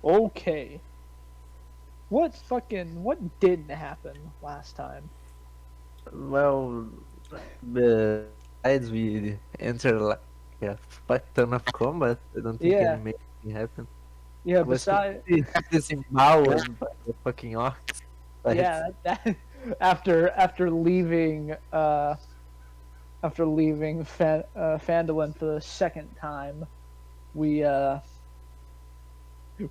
Okay. What didn't happen last time? Well, besides we enter like a fuck ton of combat, I don't think any Yeah, major thing happened. yeah. I was Beside, completely disempowered by the fucking ox. But yeah, that after leaving Phandalin for the second time, we uh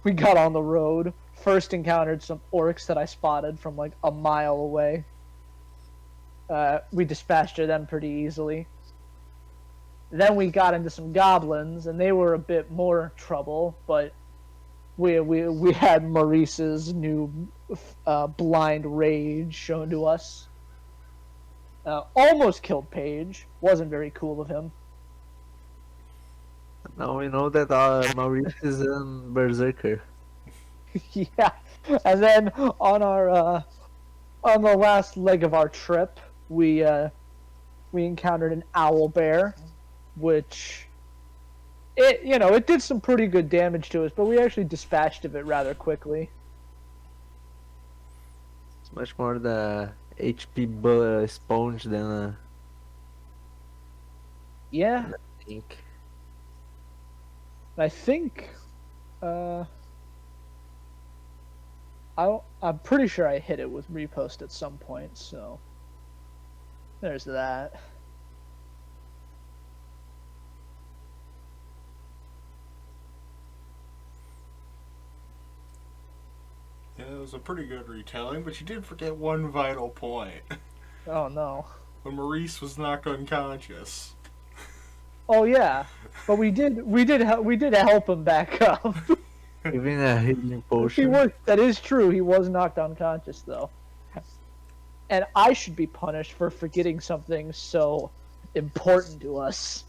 we got on the road. First encountered some orcs that I spotted from like a mile away. We dispatched them pretty easily. Then we got into some goblins, and they were a bit more trouble, but we had Maurice's new blind rage shown to us. Almost killed Paige. Wasn't very cool of him. now we know that Maurice is a berserker. Yeah, and then on the last leg of our trip, we encountered an owl bear, which it did some pretty good damage to us, but we actually dispatched of it rather quickly. It's much more the HP sponge than Yeah, than I think. I think uh, I'm pretty sure I hit it with repost at some point. So there's that. Yeah, it was a pretty good retelling, but you did forget one vital point. Oh no. When Maurice was knocked unconscious. Oh yeah, but we did help him back up. Giving a healing He potion. was that is true. He was knocked unconscious though, and I should be punished for forgetting something so important to us.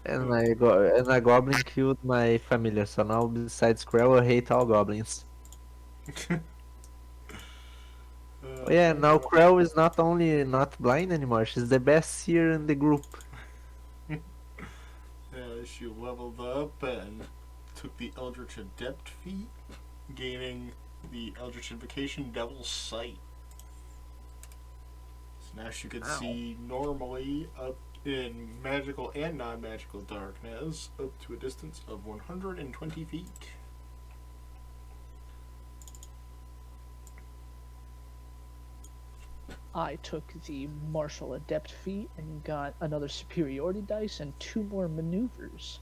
And a goblin killed my familiar, so now besides Krell, I hate all goblins. Oh, yeah, now Krell is not only not blind anymore, she's the best seer in the group. Yeah, she leveled up and took the Eldritch Adept feat, gaining the Eldritch Invocation Devil's Sight. So now she could see normally up in magical and non-magical darkness up to a distance of 120 feet. I took the martial adept feat and got another superiority dice and 2 more maneuvers.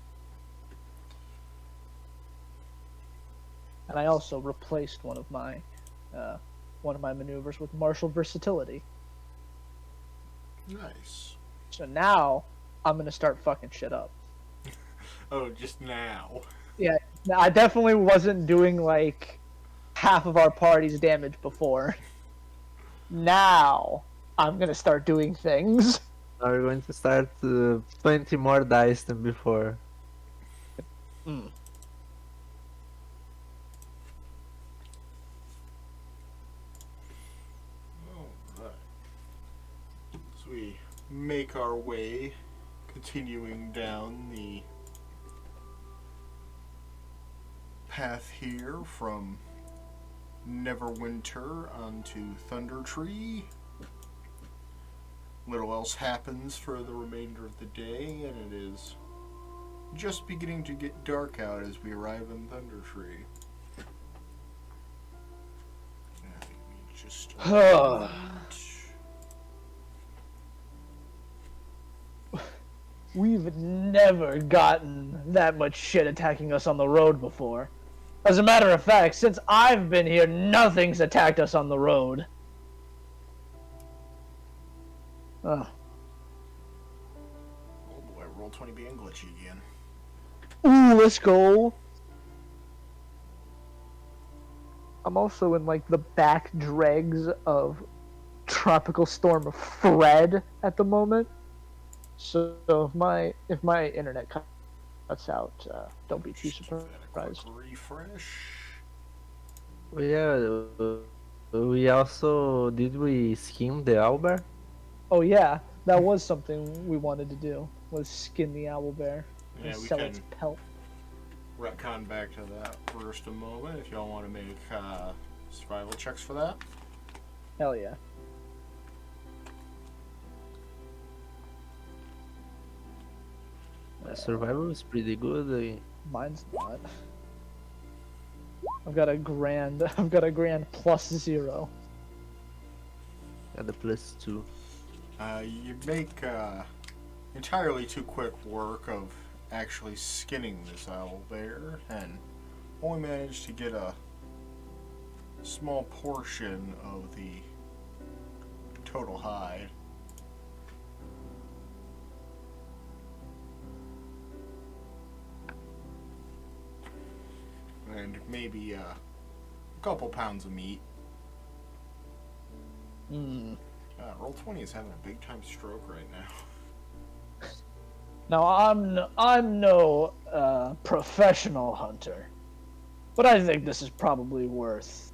And I also replaced one of my maneuvers with martial versatility. Nice. So now I'm gonna start fucking shit up. Oh, just now. Yeah, I definitely wasn't doing like half of our party's damage before. Now I'm gonna start doing things. Now we're going to start 20 more dice than before. Mm. Alright. So we make our way, continuing down the path here from Neverwinter onto Thundertree. Little else happens for the remainder of the day, and it is just beginning to get dark out as we arrive in Thundertree. Let me just We've never gotten that much shit attacking us on the road before. As a matter of fact, since I've been here, nothing's attacked us on the road. Ugh. Oh boy, roll 20 being glitchy again. Ooh, let's go. I'm also in like the back dregs of Tropical Storm Fred at the moment. So if my internet cuts out, don't be too Just give that a quick surprised. refresh. Yeah, we also we skin the owlbear? Oh yeah, that was something we wanted to do. Was skin the owl bear and Yeah, we sell can its pelt. retcon back to that for just a moment if y'all want to make survival checks for that. Hell yeah. Survival is pretty good. Mine's not. I've got a grand. I've got a grand +0. Got the +2. You make entirely too quick work of actually skinning this owl bear and only managed to get a small portion of the total hide. And maybe a couple pounds of meat. Roll20 is having a big time stroke right now. Now I'm no professional hunter, but I think this is probably worth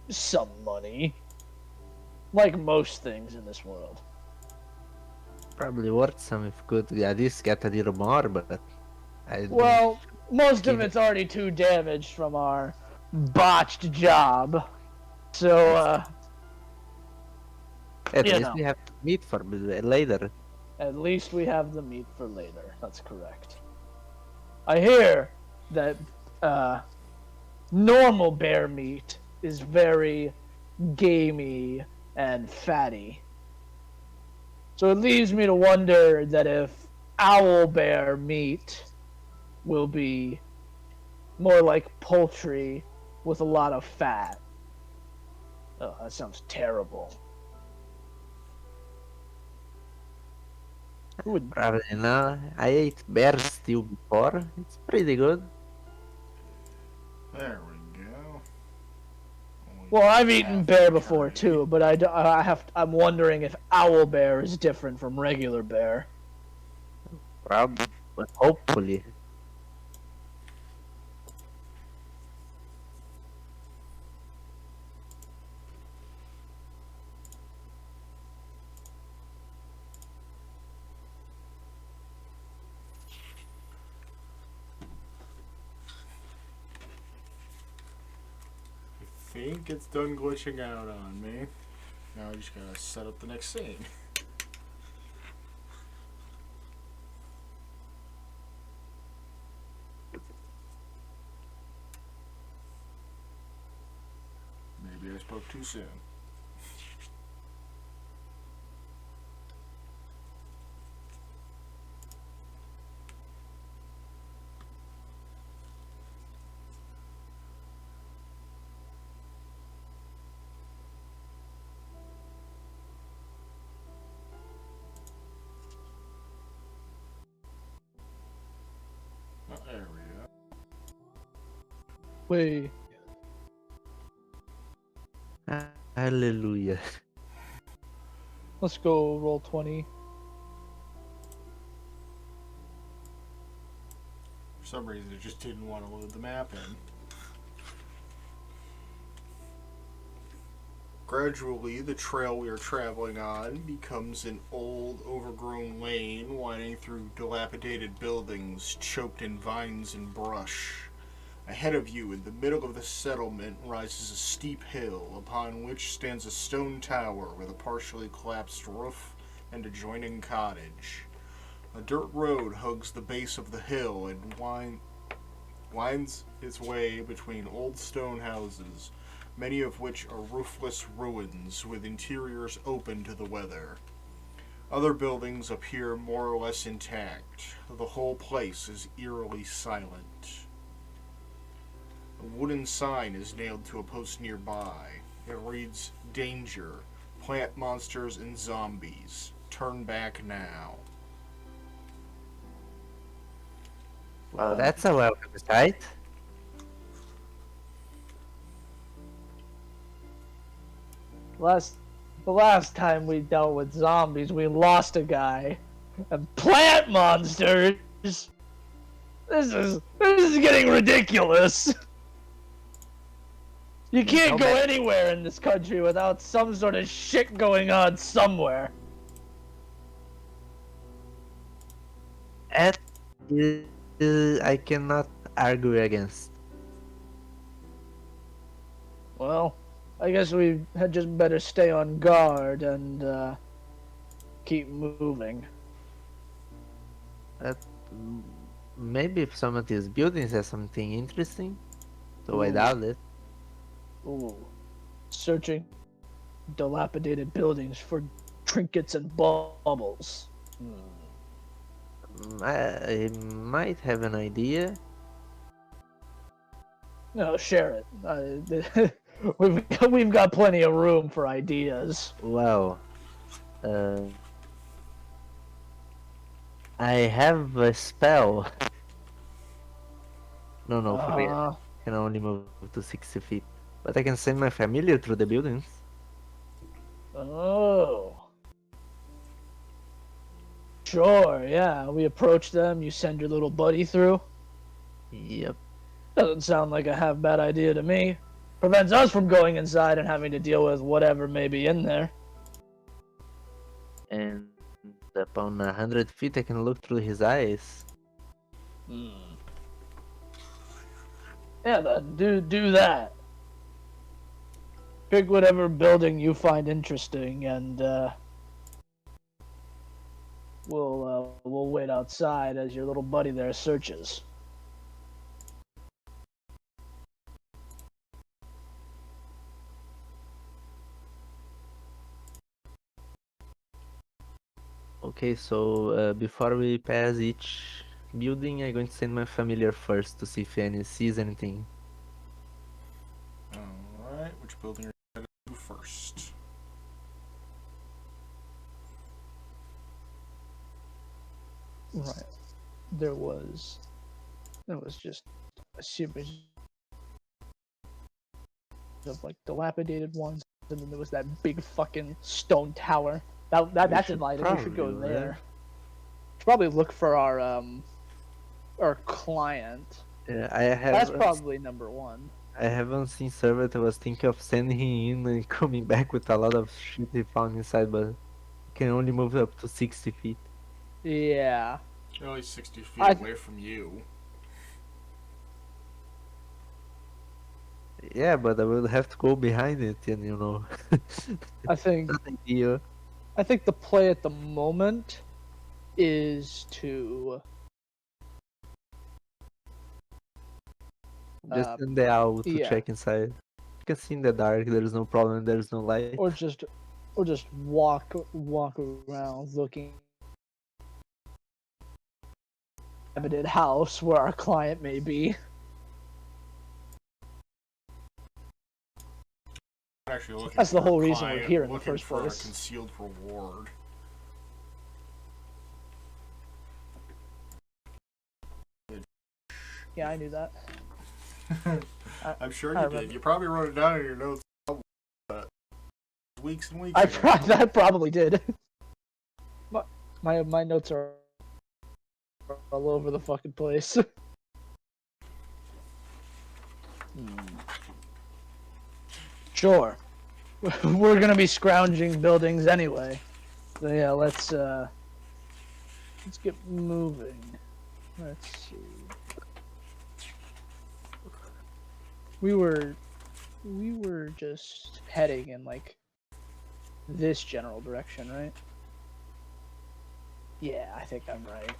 some money, like most things in this world. Probably worth some if could at least get a little more, but I don't- Well, most of Yeah. it's already too damaged from our botched job, so at you least know. we have meat for later. At least we have the meat for later. That's correct. I hear that normal bear meat is very gamey and fatty. So it leaves me to wonder that if owl bear meat will be more like poultry with a lot of fat. Oh, that sounds terrible. Who would Probably not. I ate bear stew before. It's pretty good. There we go. Well, I've eaten Half bear before eternity. too, but I'm wondering if owl bear is different from regular bear. Probably, but hopefully. I think it's done glitching out on me. Now I just gotta set up the next scene. Maybe I spoke too soon. Oh, there we go. Wait, Hallelujah. let's go roll 20. For some reason, it just didn't want to load the map in. Gradually, the trail we are traveling on becomes an old, overgrown lane winding through dilapidated buildings choked in vines and brush. Ahead of you, in the middle of the settlement, rises a steep hill upon which stands a stone tower with a partially collapsed roof and adjoining cottage. A dirt road hugs the base of the hill and winds its way between old stone houses, many of which are roofless ruins with interiors open to the weather. Other buildings appear more or less intact. The whole place is eerily silent. A wooden sign is nailed to a post nearby. It reads, "Danger. Plant monsters and zombies. Turn back now." Well, that's a welcome sight. The last time we dealt with zombies, we lost a guy. And plant monsters. This is getting ridiculous. You can't go anywhere in this country without some sort of shit going on somewhere. That is I cannot argue against. Well, I guess we had just better stay on guard and keep moving. But maybe if some of these buildings have something interesting, though I Ooh. doubt it. Ooh. Searching dilapidated buildings for trinkets and baubles. I might have an idea. No, share it. We've got plenty of room for ideas. Well, uh, I have a spell. No, forget. Uh, I can only move to 60 feet. But I can send my familiar through the buildings. oh. Sure, yeah. We approach them, you send your little buddy through. Yep. Doesn't sound like a half bad idea to me. Prevents us from going inside and having to deal with whatever may be in there. And upon 100 feet, I can look through his eyes. Yeah, then do that. Pick whatever building you find interesting, and we'll wait outside as your little buddy there searches. Okay, so before we pass each building, I'm going to send my familiar first to see if any sees anything. Alright, which building are you going to do first? Right. There was just a series of like dilapidated ones, and then there was that big fucking stone tower. That's should invited. We should go probably, there. Should probably look for our client. Yeah, That's probably number one. I haven't seen Servant. I was thinking of sending him in and coming back with a lot of shit he found inside, but he can only move up to 60 feet. Yeah. You're only 60 feet away from you. Yeah, but I will have to go behind it, and I think not ideal. I think the play at the moment is to Just send the owl to yeah. check inside. You can see in the dark. There's no problem. There's no light. or just walk around looking at the house where our client may be. Actually looking That's the for whole a reason we're client, here in the looking first for place. a concealed reward. Yeah, I knew that. I'm sure I you remember. did. You probably wrote it down in your notes. Weeks and weeks. I probably did. My notes are all over the fucking place. Sure. We're gonna be scrounging buildings anyway. So yeah, let's get moving. Let's see. We were just heading in like this general direction, right? Yeah, I think I'm right.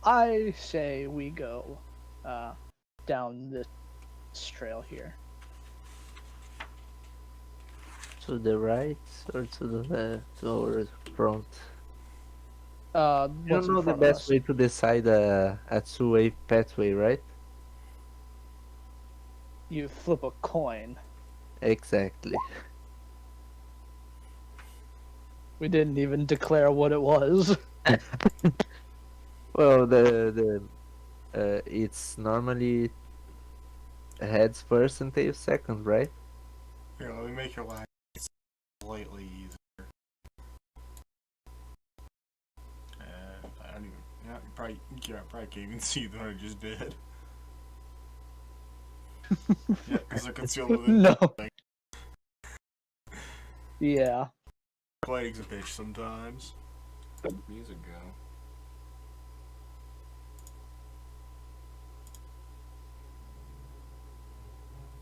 I say we go down this trail here. To the right or to the left or front? You What's in know the front of best us? way to decide a two-way pathway, right? You flip a coin. Exactly. We didn't even declare what it was. Well, it's normally heads first and tails second, right? Here, let me make your life slightly easier. I don't even. Yeah, you probably can't even see what I just did. Yeah, because I concealed within. No. Yeah. Lighting's a bitch sometimes. Music go.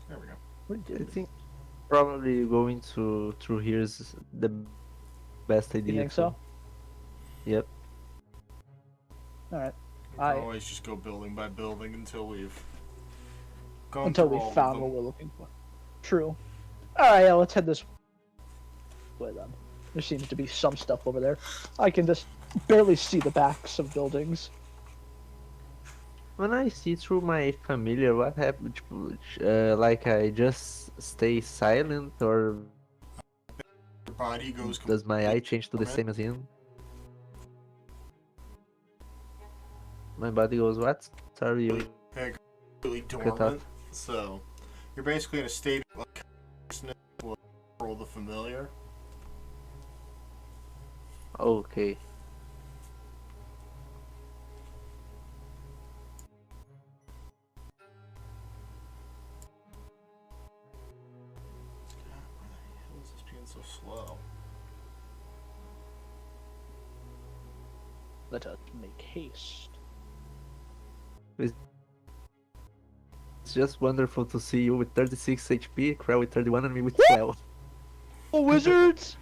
There we go. What did I you think probably going through here is the best idea think too. so? Yep. Alright. We can always just go building by building until we've gone Until through we all of found them. what we're looking for. True. Alright, yeah, let's head this way then. There seems to be some stuff over there. I can just barely see the backs of buildings. When I see through my familiar, what happens? Like I just stay silent, or Your body goes does my eye completely change to the dormant. same as him? My body goes what? Sorry, you Completely cut off. dormant. So you're basically in a state of unconsciousness will control the familiar. Okay. God, why the hell is this being so slow? Let us make haste. It's just wonderful to see you with 36 HP, Krell with 31, and me with 12. Oh, wizards!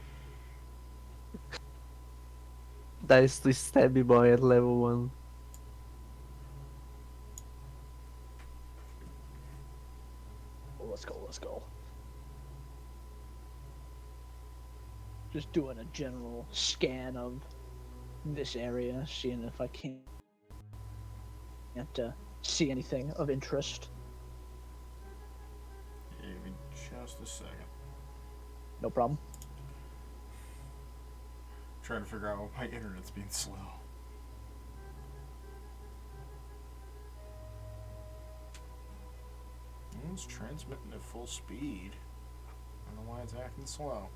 Dice to stabby boy at level 1. Oh, let's go, let's go. Just doing a general scan of this area, seeing if I can't see anything of interest. Give me just a second. No problem. Trying to figure out why my internet's being slow. It's transmitting at full speed. I don't know why it's acting slow.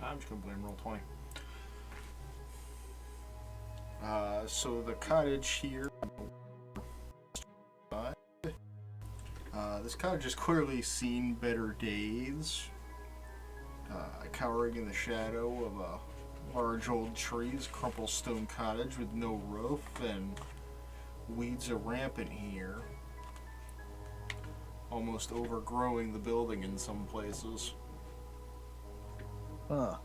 I'm just gonna blame Roll20. So the cottage here. This cottage has clearly seen better days. Cowering in the shadow of a large old trees, crumpled stone cottage with no roof, and weeds are rampant here, almost overgrowing the building in some places. Huh.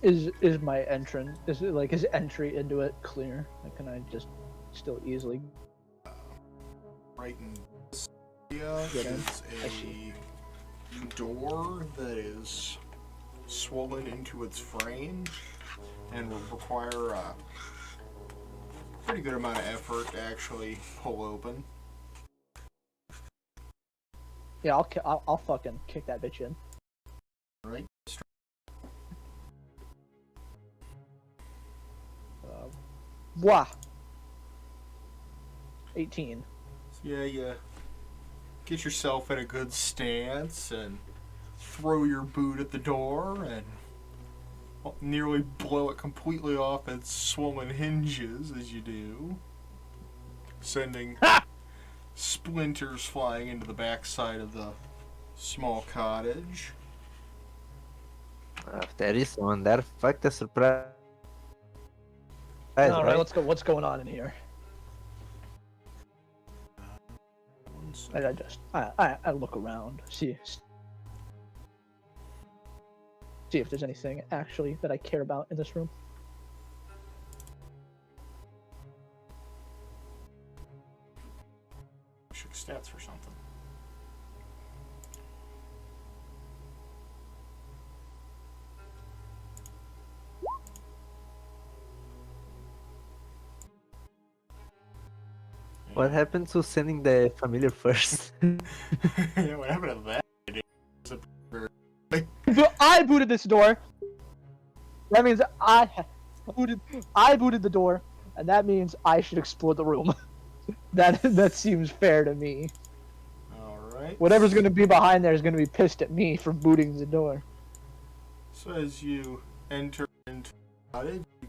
Is my entrance, is it like, is entry into it clear? Like, can I just still easily Right in this area Get in. is I see. a door that is swollen into its frame and will require a pretty good amount of effort to actually pull open. Yeah, I'll fucking kick that bitch in. Right? Blah. 18. Yeah, you get yourself in a good stance and throw your boot at the door and nearly blow it completely off its swollen hinges as you do, sending splinters flying into the backside of the small cottage. There is one there. Fuck the surprise. All right, Right? let's go. What's going on in here? One second. I just I look around, see if there's anything actually that I care about in this room. Check stats for something. What happened to sending the familiar first? Yeah, what happened to that? I booted this door. That means I booted the door, and that means I should explore the room. That seems fair to me. Alright. Whatever's gonna be behind there is gonna be pissed at me for booting the door. So as you enter into the cottage, you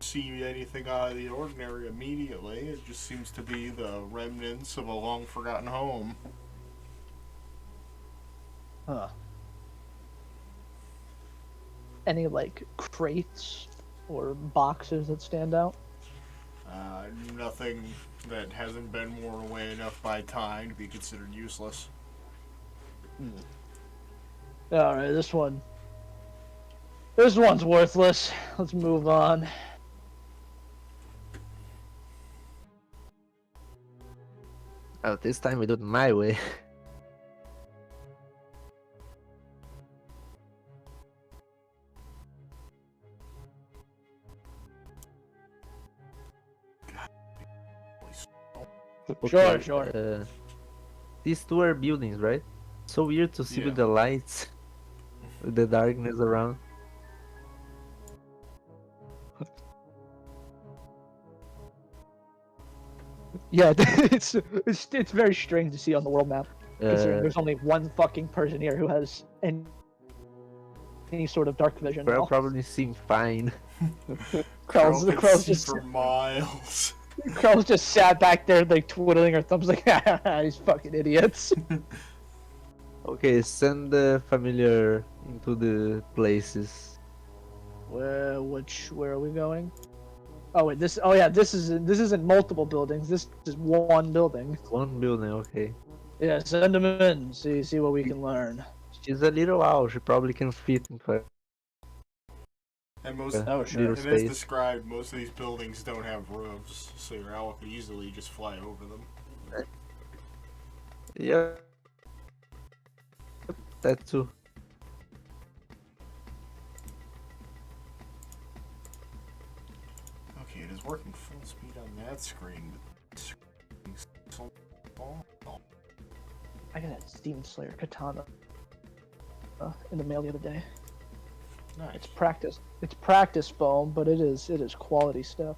see anything out of the ordinary immediately. It just seems to be the remnants of a long forgotten home. Huh. Any, like, crates or boxes that stand out? Nothing that hasn't been worn away enough by time to be considered useless. Alright, this one. This one's worthless. Let's move on. Oh, this time we do it my way. Sure, sure. These two are buildings, right? So weird to see Yeah. with the lights, with the darkness around. Yeah, it's very strange to see on the world map. Considering Uh, there's only one fucking person here who has any sort of dark vision. Pearl Well, probably seem fine. Krell's Pearl Krell's can see just for miles. Krell's just sat back there like twiddling her thumbs like these fucking idiots. Okay, send the familiar into the places. Where are we going? Oh wait, this isn't multiple buildings. This is one building. One building, okay. Yeah, send them in. See what we can learn. She's a little owl, she probably can fit into a And most, Oh, sure. little and as space. described, most of these buildings don't have roofs, so your owl could easily just fly over them. Yeah. That too. Okay, it is working full speed on that screen, but the screen's so small. I got that Steam Slayer katana in the mail the other day. Nice. It's practice. It's practice foam, but it is quality stuff.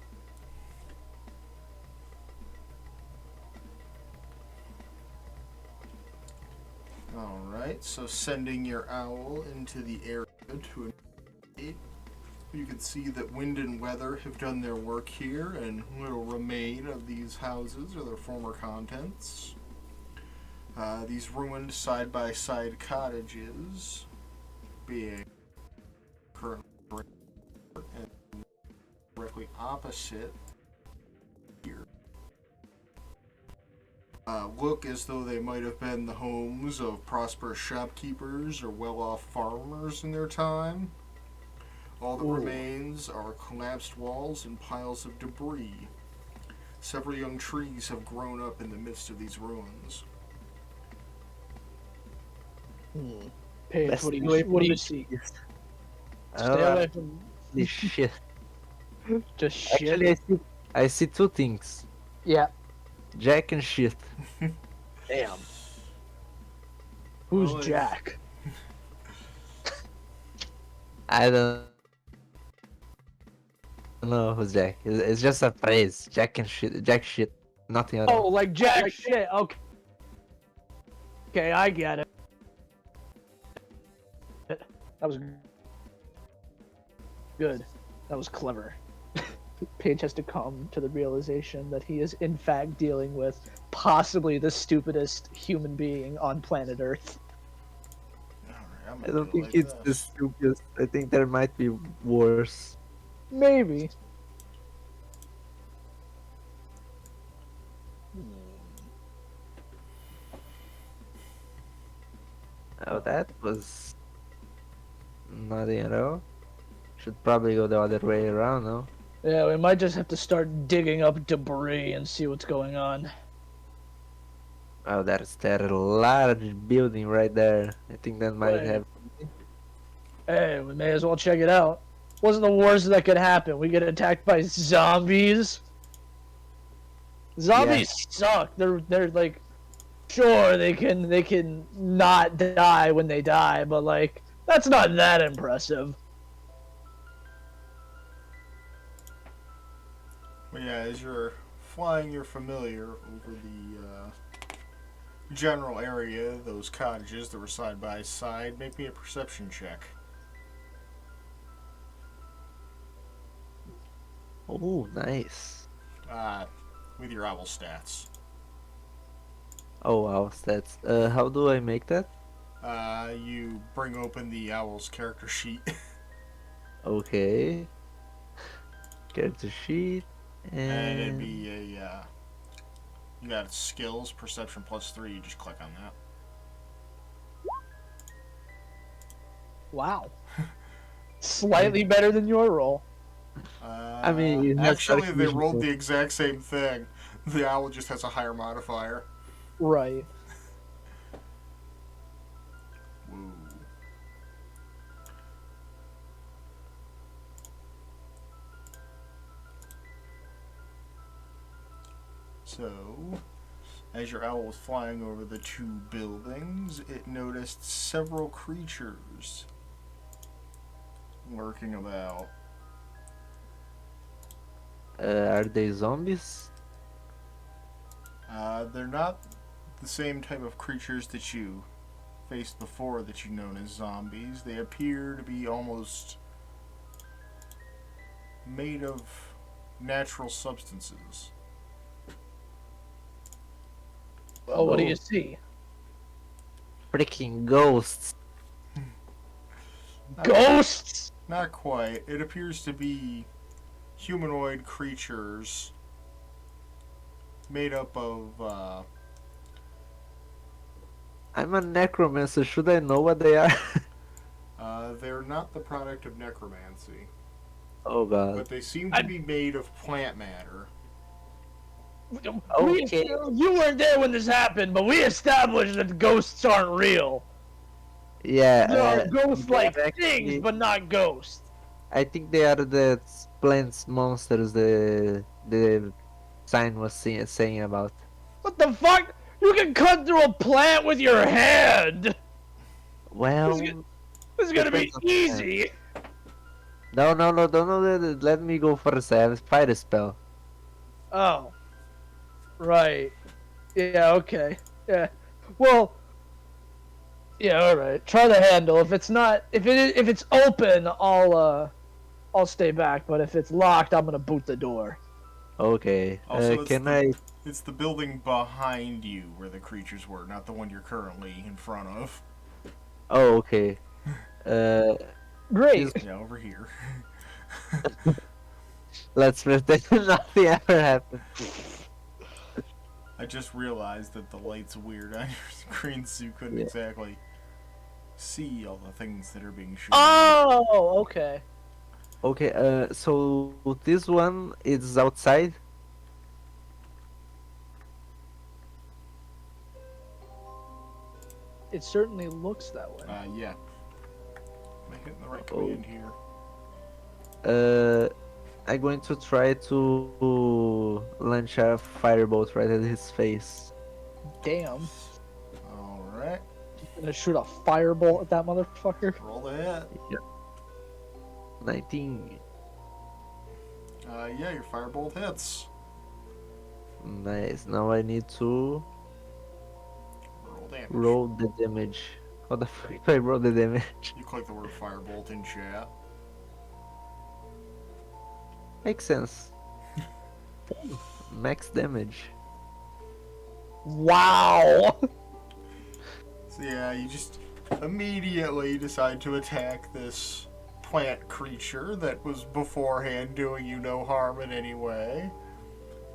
Alright, so sending your owl into the area to investigate. You can see that wind and weather have done their work here, and little remain of these houses or their former contents. These ruined side-by-side cottages being currently and directly opposite here. Look as though they might have been the homes of prosperous shopkeepers or well-off farmers in their time. All that remains are collapsed walls and piles of debris. Several young trees have grown up in the midst of these ruins. Paige, Best what do way you to see? Yes. Stay away from This shit. just shit. Actually, I see two things. Yeah. Jack and shit. Damn. Who's Well, Jack? I don't know who's Jack. It's just a phrase. Jack and shit. Jack shit. Nothing at Oh, all. like Jack shit. Okay. Okay, I get it. That was good. That was clever. Paige has to come to the realization that he is in fact dealing with possibly the stupidest human being on planet Earth. Alright, I'm I gonna don't do it think like it's the this. stupidest. I think there might be worse. Maybe. Oh, that was nothing at all. Should probably go the other way around, no? Yeah, we might just have to start digging up debris and see what's going on. Oh, there's that large building right there. I think that might Right. have. Hey, we may as well check it out. Wasn't the worst that could happen? We get attacked by zombies. Zombies suck. They're like, sure they can not die when they die, but like that's not that impressive. But yeah, as you're flying your familiar over the general area, those cottages that were side by side, make me a perception check. Oh, nice. With your owl stats. Oh wow, that's how do I make that? You bring open the owl's character sheet. Okay. Character sheet And it'd and be you got skills, perception +3, you just click on that. Wow. Slightly better than your roll. I mean it has Actually, they calculation rolled for- the exact same thing. The owl just has a higher modifier. Right. Woo. So, as your owl was flying over the two buildings, it noticed several creatures lurking about. are they zombies? They're not the same type of creatures that you faced before that you known as zombies. They appear to be almost made of natural substances. Well, what do Oh. you see? Freaking ghosts. Ghosts! Not quite. It appears to be humanoid creatures made up of, I'm a necromancer, should I know what they are? they're not the product of necromancy, Oh god. but they seem to be made of plant matter. Okay. You weren't there when this happened, but we established that ghosts aren't real. Yeah, There are ghost-like they actually- things, but not ghosts. I think they are the plants monsters the sign was saying about. What the fuck? You can cut through a plant with your hand! Well, This is gonna be Depends on the easy! no, don't let me go first. I have a spider spell. Oh. Right. Yeah, okay. Yeah. Well. Yeah, alright. Try the handle. If it's not if it's open, I'll stay back, but if it's locked, I'm gonna boot the door. Okay. Also, it's Can the- I? It's the building behind you where the creatures were, not the one you're currently in front of. Oh, okay. Great. Yeah, over here. Let's pretend nothing ever happened. I just realized that the light's weird on your screen, so you couldn't Yeah. exactly see all the things that are being shown. Oh, okay. Okay. So this one is outside. It certainly looks that way. Yeah. Am I hitting the right Oh. command here? I'm going to try to launch a firebolt right at his face. Damn. Alright. Gonna shoot a firebolt at that motherfucker. Roll the hit. 19. Yeah, your firebolt hits. Nice. Now I need to Roll damage. roll the damage. How the fuck do I roll the damage? You click the word firebolt in chat. Makes sense. Max damage. Wow. So yeah, you just immediately decide to attack this plant creature that was beforehand doing you no harm in any way.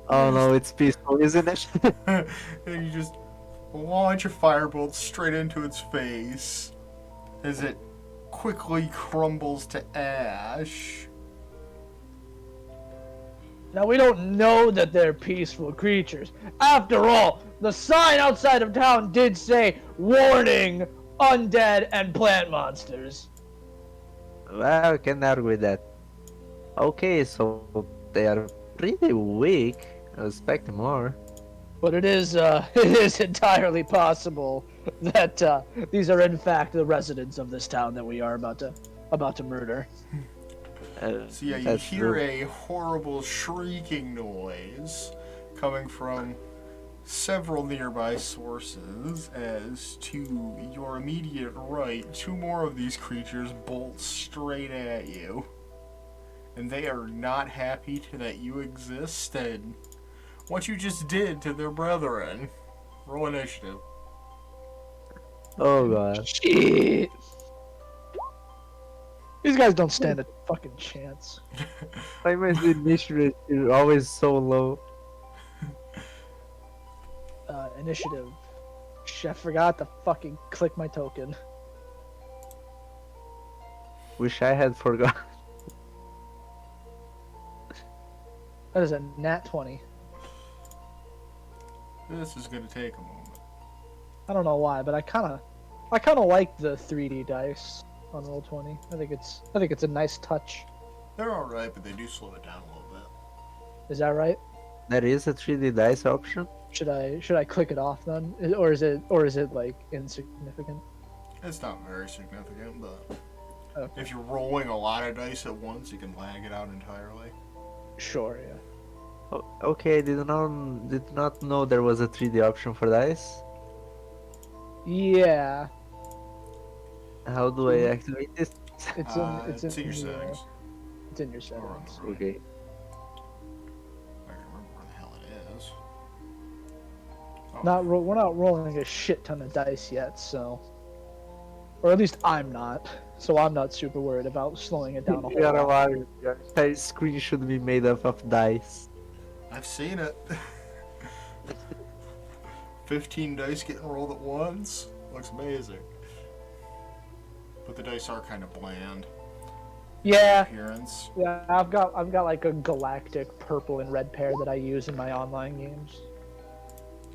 Oh no, it's peaceful, isn't it? And you just launch a firebolt straight into its face as it quickly crumbles to ash. Now we don't know that they're peaceful creatures. After all, the sign outside of town did say, "Warning, undead and plant monsters." Well, I can argue with that. Okay, so they are pretty weak. I was expecting more. But it is it is entirely possible that these are in fact the residents of this town that we are about to murder. So yeah, you That's hear true. a horrible shrieking noise coming from several nearby sources as to your immediate right, two more of these creatures bolt straight at you. and they are not happy that you exist and what you just did to their brethren. Roll initiative. Oh god. Shit. These guys don't stand a fucking chance. Why my initiative is always so low? Initiative. Shit, I forgot to fucking click my token. Wish I had forgot. That is a nat 20. This is gonna take a moment. I don't know why, but I kind of like the 3D dice on Roll20. I think it's a nice touch. They're alright, but they do slow it down a little bit. Is that right? There is a 3D dice option. Should I click it off then, or is it like insignificant? It's not very significant, but Okay. if you're rolling a lot of dice at once, you can lag it out entirely. Sure, yeah. Oh, okay, did not know there was a 3D option for dice. Yeah, How do I activate this? it's It's in your the, settings. It's in your Or on settings. the right. Okay. I don't remember where the hell it is. Oh, We're not rolling a shit ton of dice yet, so, or at least I'm not. So I'm not super worried about slowing it down a You gotta whole lot. lie, your entire screen should be made up of dice. I've seen it. 15 dice getting rolled at once. Looks amazing. But the dice are kind of bland. Yeah, Appearance. yeah. I've got like a galactic purple and red pair that I use in my online games.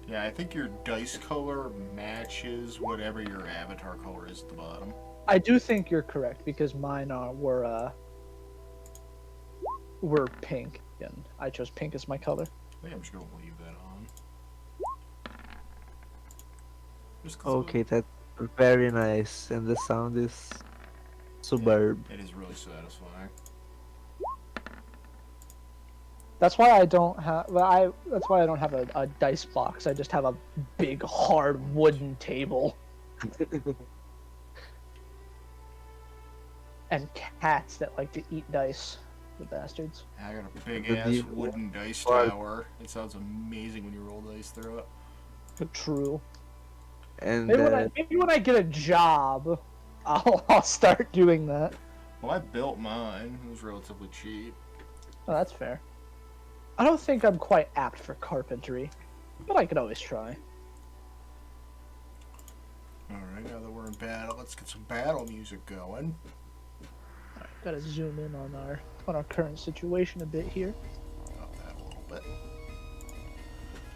Yeah, I think your dice color matches whatever your avatar color is at the bottom. I do think you're correct because mine were pink, and I chose pink as my color. I think I'm just gonna leave that on. Just 'cause Okay, that's very nice, and the sound is superb. it is really satisfying. That's why I don't have. That's why I don't have a dice box. I just have a big hard wooden table and cats that like to eat dice. The bastards. I got a big The ass deep- wooden dice What? tower. It sounds amazing when you roll dice through it. True. And Maybe when I get a job, I'll start doing that. Well, I built mine. It was relatively cheap. Oh, that's fair. I don't think I'm quite apt for carpentry, but I could always try. Alright, now that we're in battle, let's get some battle music going. Alright, gotta zoom in on our current situation a bit here. Up that a little bit.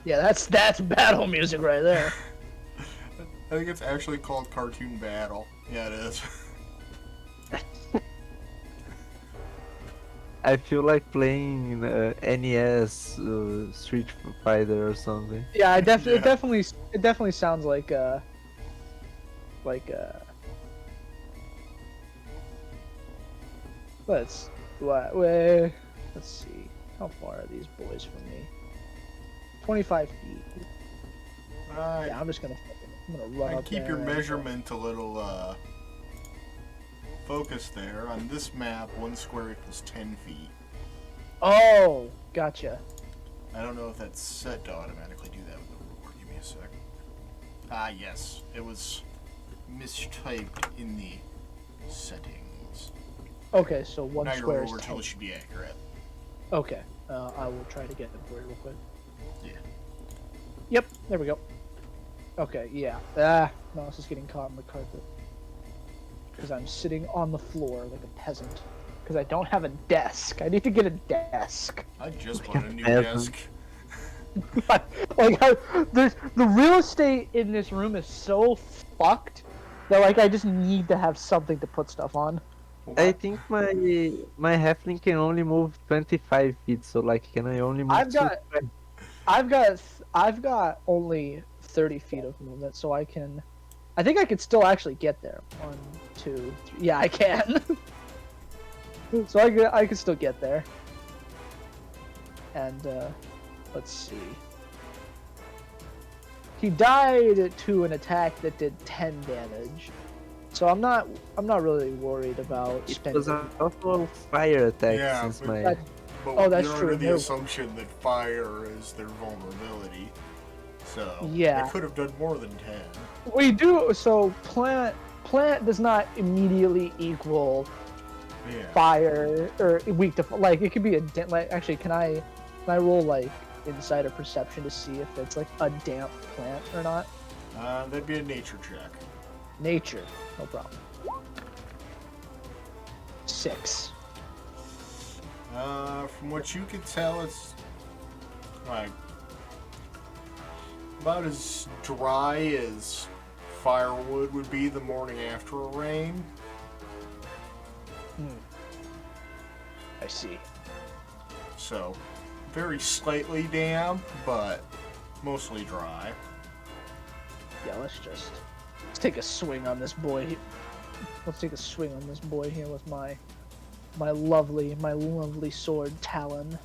Yeah, that's battle music right there. I think it's actually called Cartoon Battle. Yeah, it is. I feel like playing NES Street Fighter or something. Yeah, it Yeah. definitely sounds like let's see. How far are these boys from me? 25 feet. Alright. Yeah, I'm gonna run I up keep your there. measurement a little focused there. On this map, 1 square equals 10 feet. Oh, gotcha. I don't know if that's set to automatically do that with the ruler. Give me a sec. Ah, yes. It was mistyped in the settings. Okay, so one Now your square is ruler 10. tool should be accurate. Okay, I will try to get them for you real quick. Yeah. Yep, there we go. Okay, yeah. Ah, no, this is getting caught in the carpet. Because I'm sitting on the floor like a peasant. Because I don't have a desk. I need to get a desk. I just bought a new Peasant. desk. the real estate in this room is so fucked that like I just need to have something to put stuff on. I think my halfling can only move 25 feet, so like can I only move I've got only 30 feet of movement, so I think I could still actually get there. 1, 2, 3. Yeah, I can. So I can still get there. And let's see. He died to an attack that did 10 damage. So I'm not really worried about It spending. was also fire attack Yeah, since but- my. That- But Oh, that's you're true. under the They're- assumption that fire is their vulnerability. So Yeah. they could have done more than 10. We do. So plant does not immediately equal Yeah. fire or weak to like. It could be a like. Actually, can I roll like insight or perception to see if it's like a damp plant or not? That'd be a nature check. Nature, no problem. 6. From what you could tell, it's like about as dry as firewood would be the morning after a rain. I see. So, very slightly damp, but mostly dry. Yeah, let's take a swing on this boy. Let's take a swing on this boy here with my lovely sword Talon.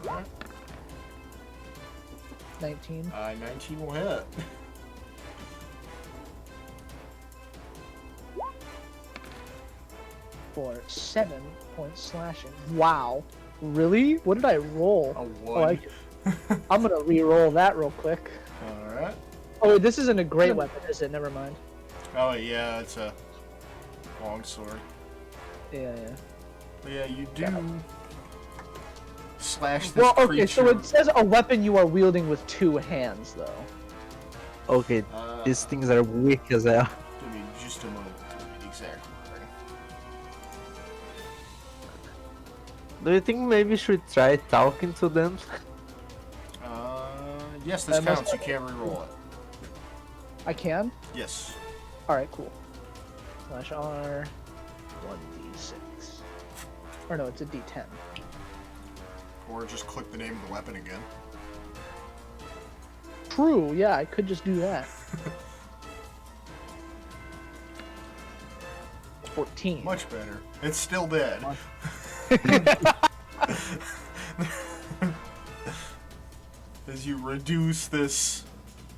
Alright. 19. 19 will hit. For 7 points slashing. Wow. Really? What did I roll? A Oh, 1. I'm gonna re-roll that real quick. Alright. Oh wait, this isn't a great weapon, is it? Never mind. Oh, yeah, it's a long sword. Yeah. But yeah, you do slash this Well, okay, creature. so it says a weapon you are wielding with 2 hands, though. Okay, these things are weak as hell. Give me just a moment to read the exact wording. Do you think maybe we should try talking to them? Yes, this I must- counts. You can't reroll it. I can? Yes. Alright, cool. Slash R, 1d6. Or no, it's a d10. Or just click the name of the weapon again. True, yeah, I could just do that. 14. Much better. It's still dead. As you reduce this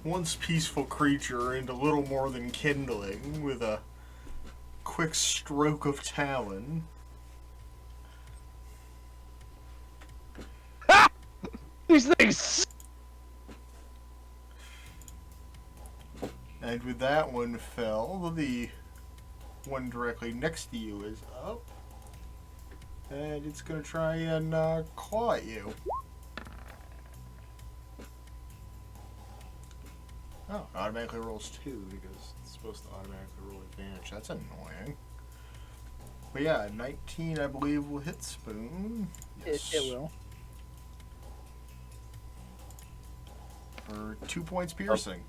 once peaceful creature into little more than kindling with a quick stroke of talon. These things! And with that one fell, the one directly next to you is up. And it's going to try and claw at you. Oh, it automatically rolls 2 because it's supposed to automatically roll advantage. That's annoying. But yeah, 19 I believe will hit Spoon. Yes. It will. For 2 points piercing.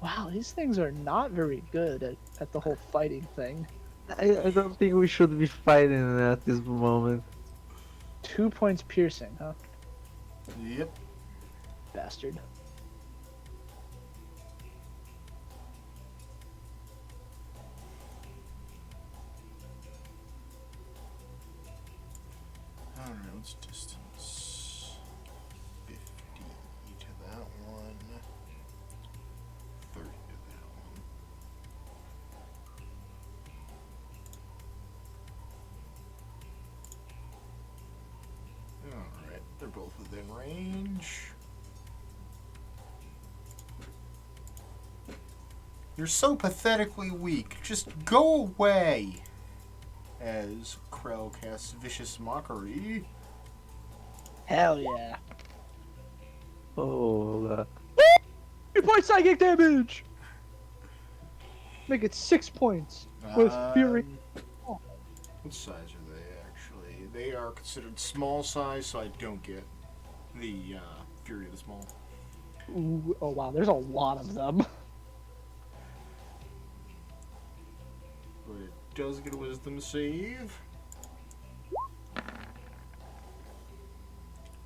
Wow, these things are not very good at the whole fighting thing. I don't think we should be fighting at this moment. 2 points piercing, huh? Yep. Bastard. Alright, what's distance? 50 to that one. 30 to that one. Alright, they're both within range. You're so pathetically weak. Just go away! As Krell casts Vicious Mockery. Hell yeah. Oh, 3 points psychic damage! Make it 6 points with Fury. What size are they actually? They are considered small size, so I don't get the Fury of the Small. Ooh, oh wow, there's a lot of them. But it does get a Wisdom save.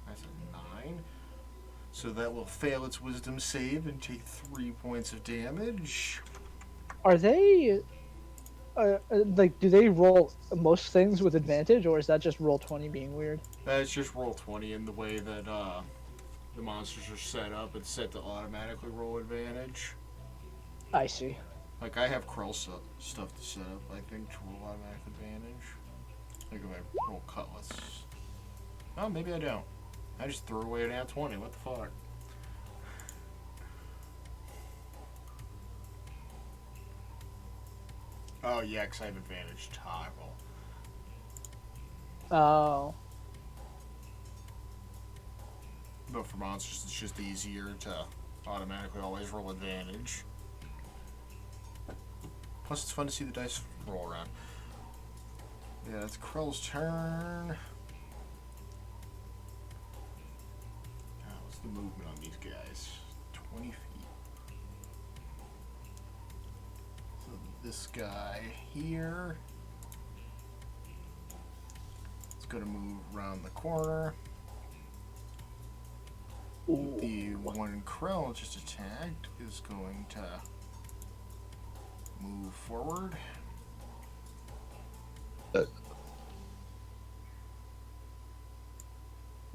That's a 9. So that will fail its Wisdom save and take 3 points of damage. Are they like, do they roll most things with advantage, or is that just roll 20 being weird? That's just roll 20 in the way that the monsters are set up. It's set to automatically roll advantage. I see. Like, I have Krell stuff to set up, I think, to roll automatic advantage. Like, if I roll Cutlass. Oh, maybe I don't. I just threw away an at 20. What the fuck? Oh, yeah, because I have advantage toggle. Oh. But for monsters, it's just easier to automatically always roll advantage. Plus, it's fun to see the dice roll around. Yeah, it's Krell's turn. What's the movement on these guys? 20 feet. So this guy here is going to move around the corner. Ooh. The one Krell just attacked is going to move forward.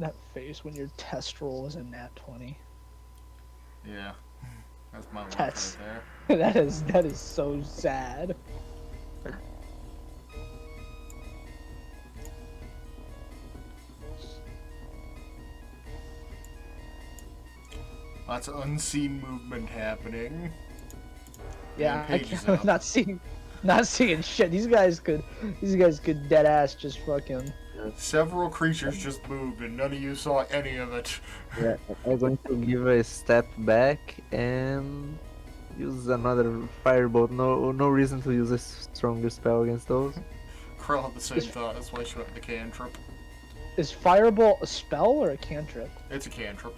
That face when your test roll is a nat 20. Yeah, that's my life That's- right there. that is so sad. Lots of unseen movement happening. Yeah, I Rampage is can't, up. not seeing shit. These guys could dead ass just fucking. Several creatures just moved, and none of you saw any of it. Yeah, I'm going to give a step back and use another firebolt. No reason to use a stronger spell against those. Krell had the same thought. That's why she went with the cantrip. Is Firebolt a spell or a cantrip? It's a cantrip.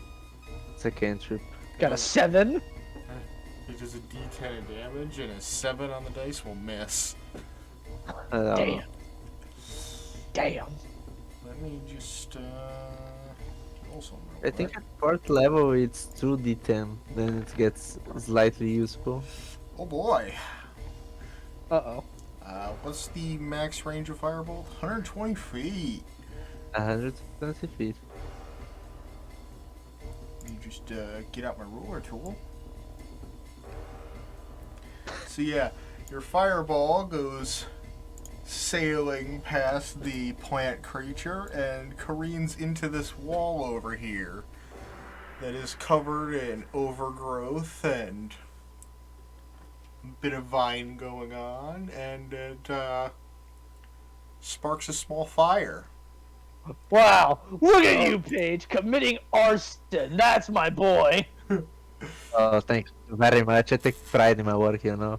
It's a cantrip. Got a 7. It does a D10 of damage, and a 7 on the dice will miss. Damn. Damn. Let me just roll something real I think quick. at 4th level it's 2d10, then it gets slightly useful. Oh boy. Uh-oh. What's the max range of Firebolt? 120 feet. 120 feet. You just get out my ruler tool. So yeah, your fireball goes sailing past the plant creature and careens into this wall over here that is covered in overgrowth and a bit of vine going on, and it sparks a small fire. Wow. Look at you, Paige, committing arson. That's my boy. Oh, thank you very much. I take pride in my work, you know.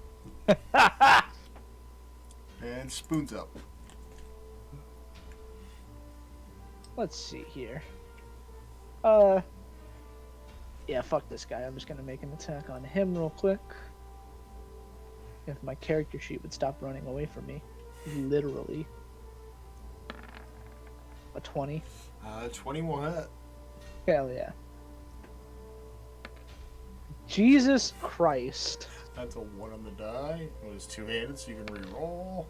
And spoons up. Let's see here. Yeah, fuck this guy. I'm just gonna make an attack on him real quick. If my character sheet would stop running away from me. Literally. A 20. 21. Hell yeah. Jesus Christ. That's a 1 on the die. It was two-handed, so you can re-roll.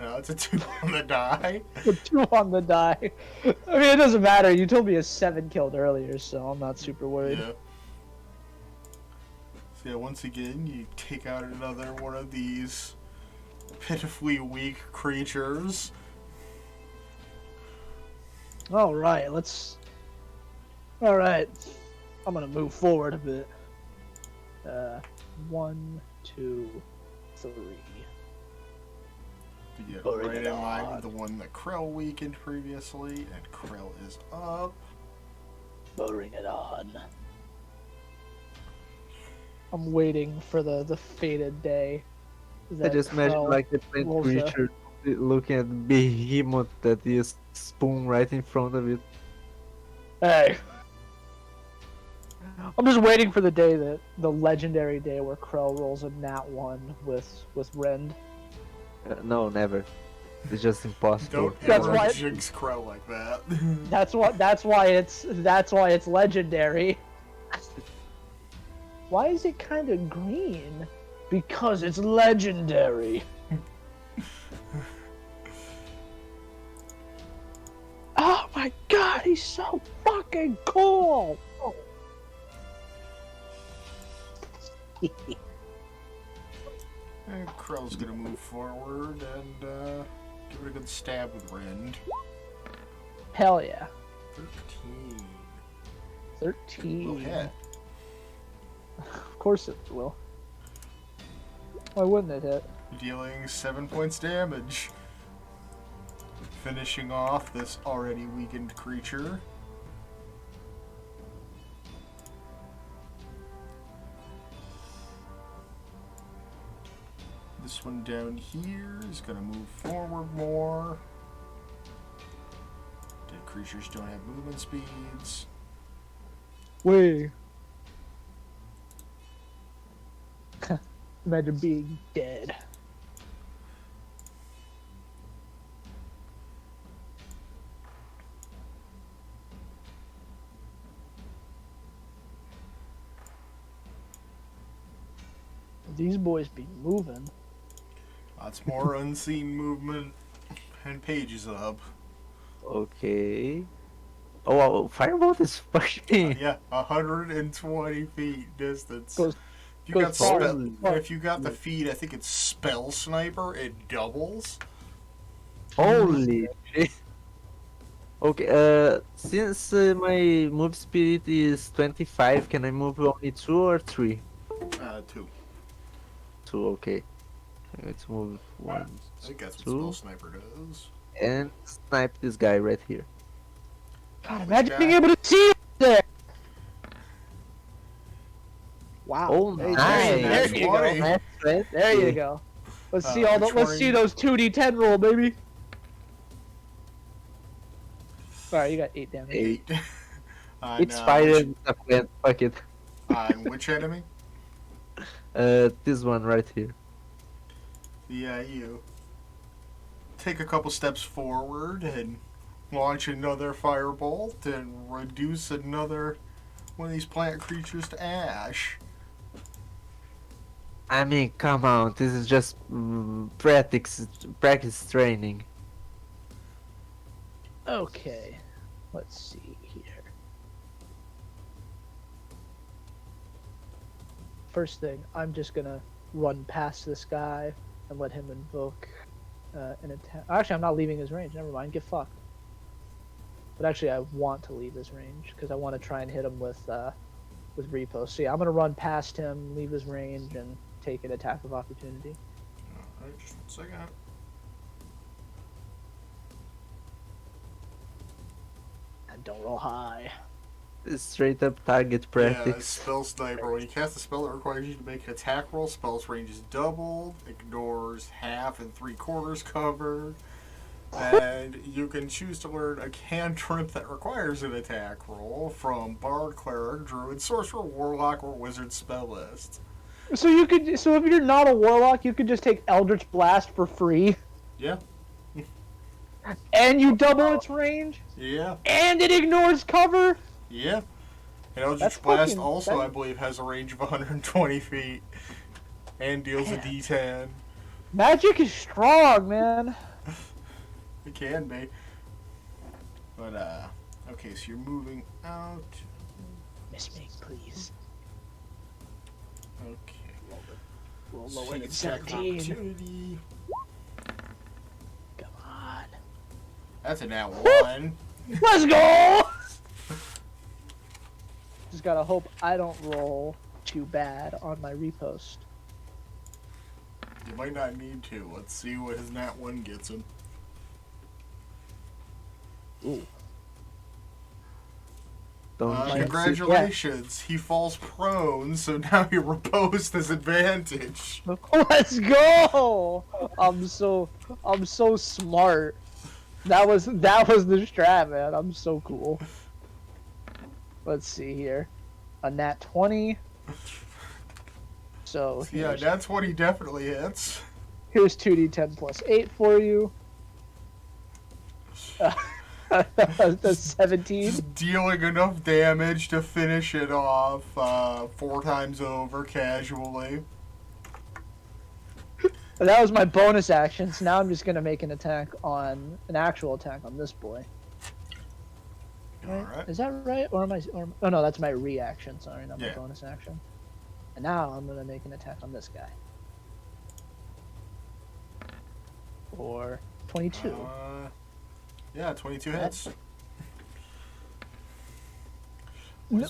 No, it's a 2 on the die. A 2 on the die. I mean, it doesn't matter. You told me a 7 killed earlier, so I'm not super worried. Yeah. So yeah, once again, you take out another one of these pitifully weak creatures. Alright, Alright. I'm gonna move forward a bit. 1, 2, 3. To get Bring right it in line on. with the one that Krell weakened previously, and Krell is up. Bring it on. I'm waiting for the fated day. I that just imagine Krell like the plant rolls up. creature looking at behemoth that is spoon right in front of it. Hey. I'm just waiting for the day that the legendary day where Krell rolls a nat 1 with Rend. No, never. It's just impossible. Don't That's ever why- jinx Krell like that. That's why it's legendary. Why is it kind of green? Because it's legendary. Oh my god, he's so fucking cool. And Krell's gonna move forward and give it a good stab with Rend. Hell yeah. 13. 13. Will hit. Of course it will. Why wouldn't it hit? Dealing 7 points damage. Finishing off this already weakened creature. This one down here is going to move forward more. Dead creatures don't have movement speeds. Wait. Imagine being dead. These boys be moving. Lots more unseen movement and pages up. Okay. Oh, wow, Firebolt is fucking. Yeah, 120 feet distance. Goes- If you got goes far. if you got the feed, I think it's Spell Sniper. It doubles. Holy shit. Okay, since my move speed is 25, can I move only 2 or 3? 2. 2, okay. Let's move 1, I think that's what 2, Spell Sniper does. and snipe this guy right here. God, Which imagine guy? being able to see there. Wow. Oh, There- nice. There you go. That's Nice, right? There you go. Let's see all the. which Let's one are see you- those 2d10 roll, baby. Alright, you got 8 damage. 8. On, It's fire and a plant. Fuck it. On which enemy? This one right here. Yeah, you. Take a couple steps forward and launch another firebolt and reduce another one of these plant creatures to ash. I mean, come on, this is just practice training. Okay. Let's see here. First thing, I'm just gonna run past this guy and let him invoke an attack. Actually, I'm not leaving his range. Never mind. Get fucked. But actually, I want to leave his range because I want to try and hit him with repost. So yeah, I'm gonna run past him, leave his range, and take an attack of opportunity. Alright, just 1 second. And don't roll high. It's straight up target Yeah, practice. Spell Sniper. When you cast a spell that requires you to make an attack roll, spell's range is doubled, ignores half and 3/4 cover, and you can choose to learn a cantrip that requires an attack roll from Bard, Cleric, Druid, Sorcerer, Warlock, or Wizard spell list. So you could. So if you're not a warlock, you could just take Eldritch Blast for free, Yeah, and you double its range, yeah, and it ignores cover. yeah. And Eldritch That's Blast fucking- also, that- I believe, has a range of 120 feet and deals a Man. D10. Magic is strong, man. It can be. But, okay, so you're moving out. Miss me, please. Okay. Roll So lower you than can attack of 17. opportunity. Come on. That's a nat 1. Let's go! Just gotta hope I don't roll too bad on my repost. You might not need to. Let's see what his nat 1 gets him. Ooh. Don't jinx it. Congratulations. He falls prone, so now he reposed his advantage. Let's go! I'm so smart. That was the strat, man. I'm so cool. Let's see here. A nat 20. So Yeah, that's what he definitely hits. here's 2d10 plus 8 for you. The 17. Just dealing enough damage to finish it off 4 times over casually. That was my bonus action, so now I'm just gonna make an actual attack on this boy. Right? Alright. Is that right? Or am I? Oh no, that's my reaction. Sorry, not my Yeah. bonus action. And now I'm gonna make an attack on this guy. or 22. Yeah, 22 hits. Well, You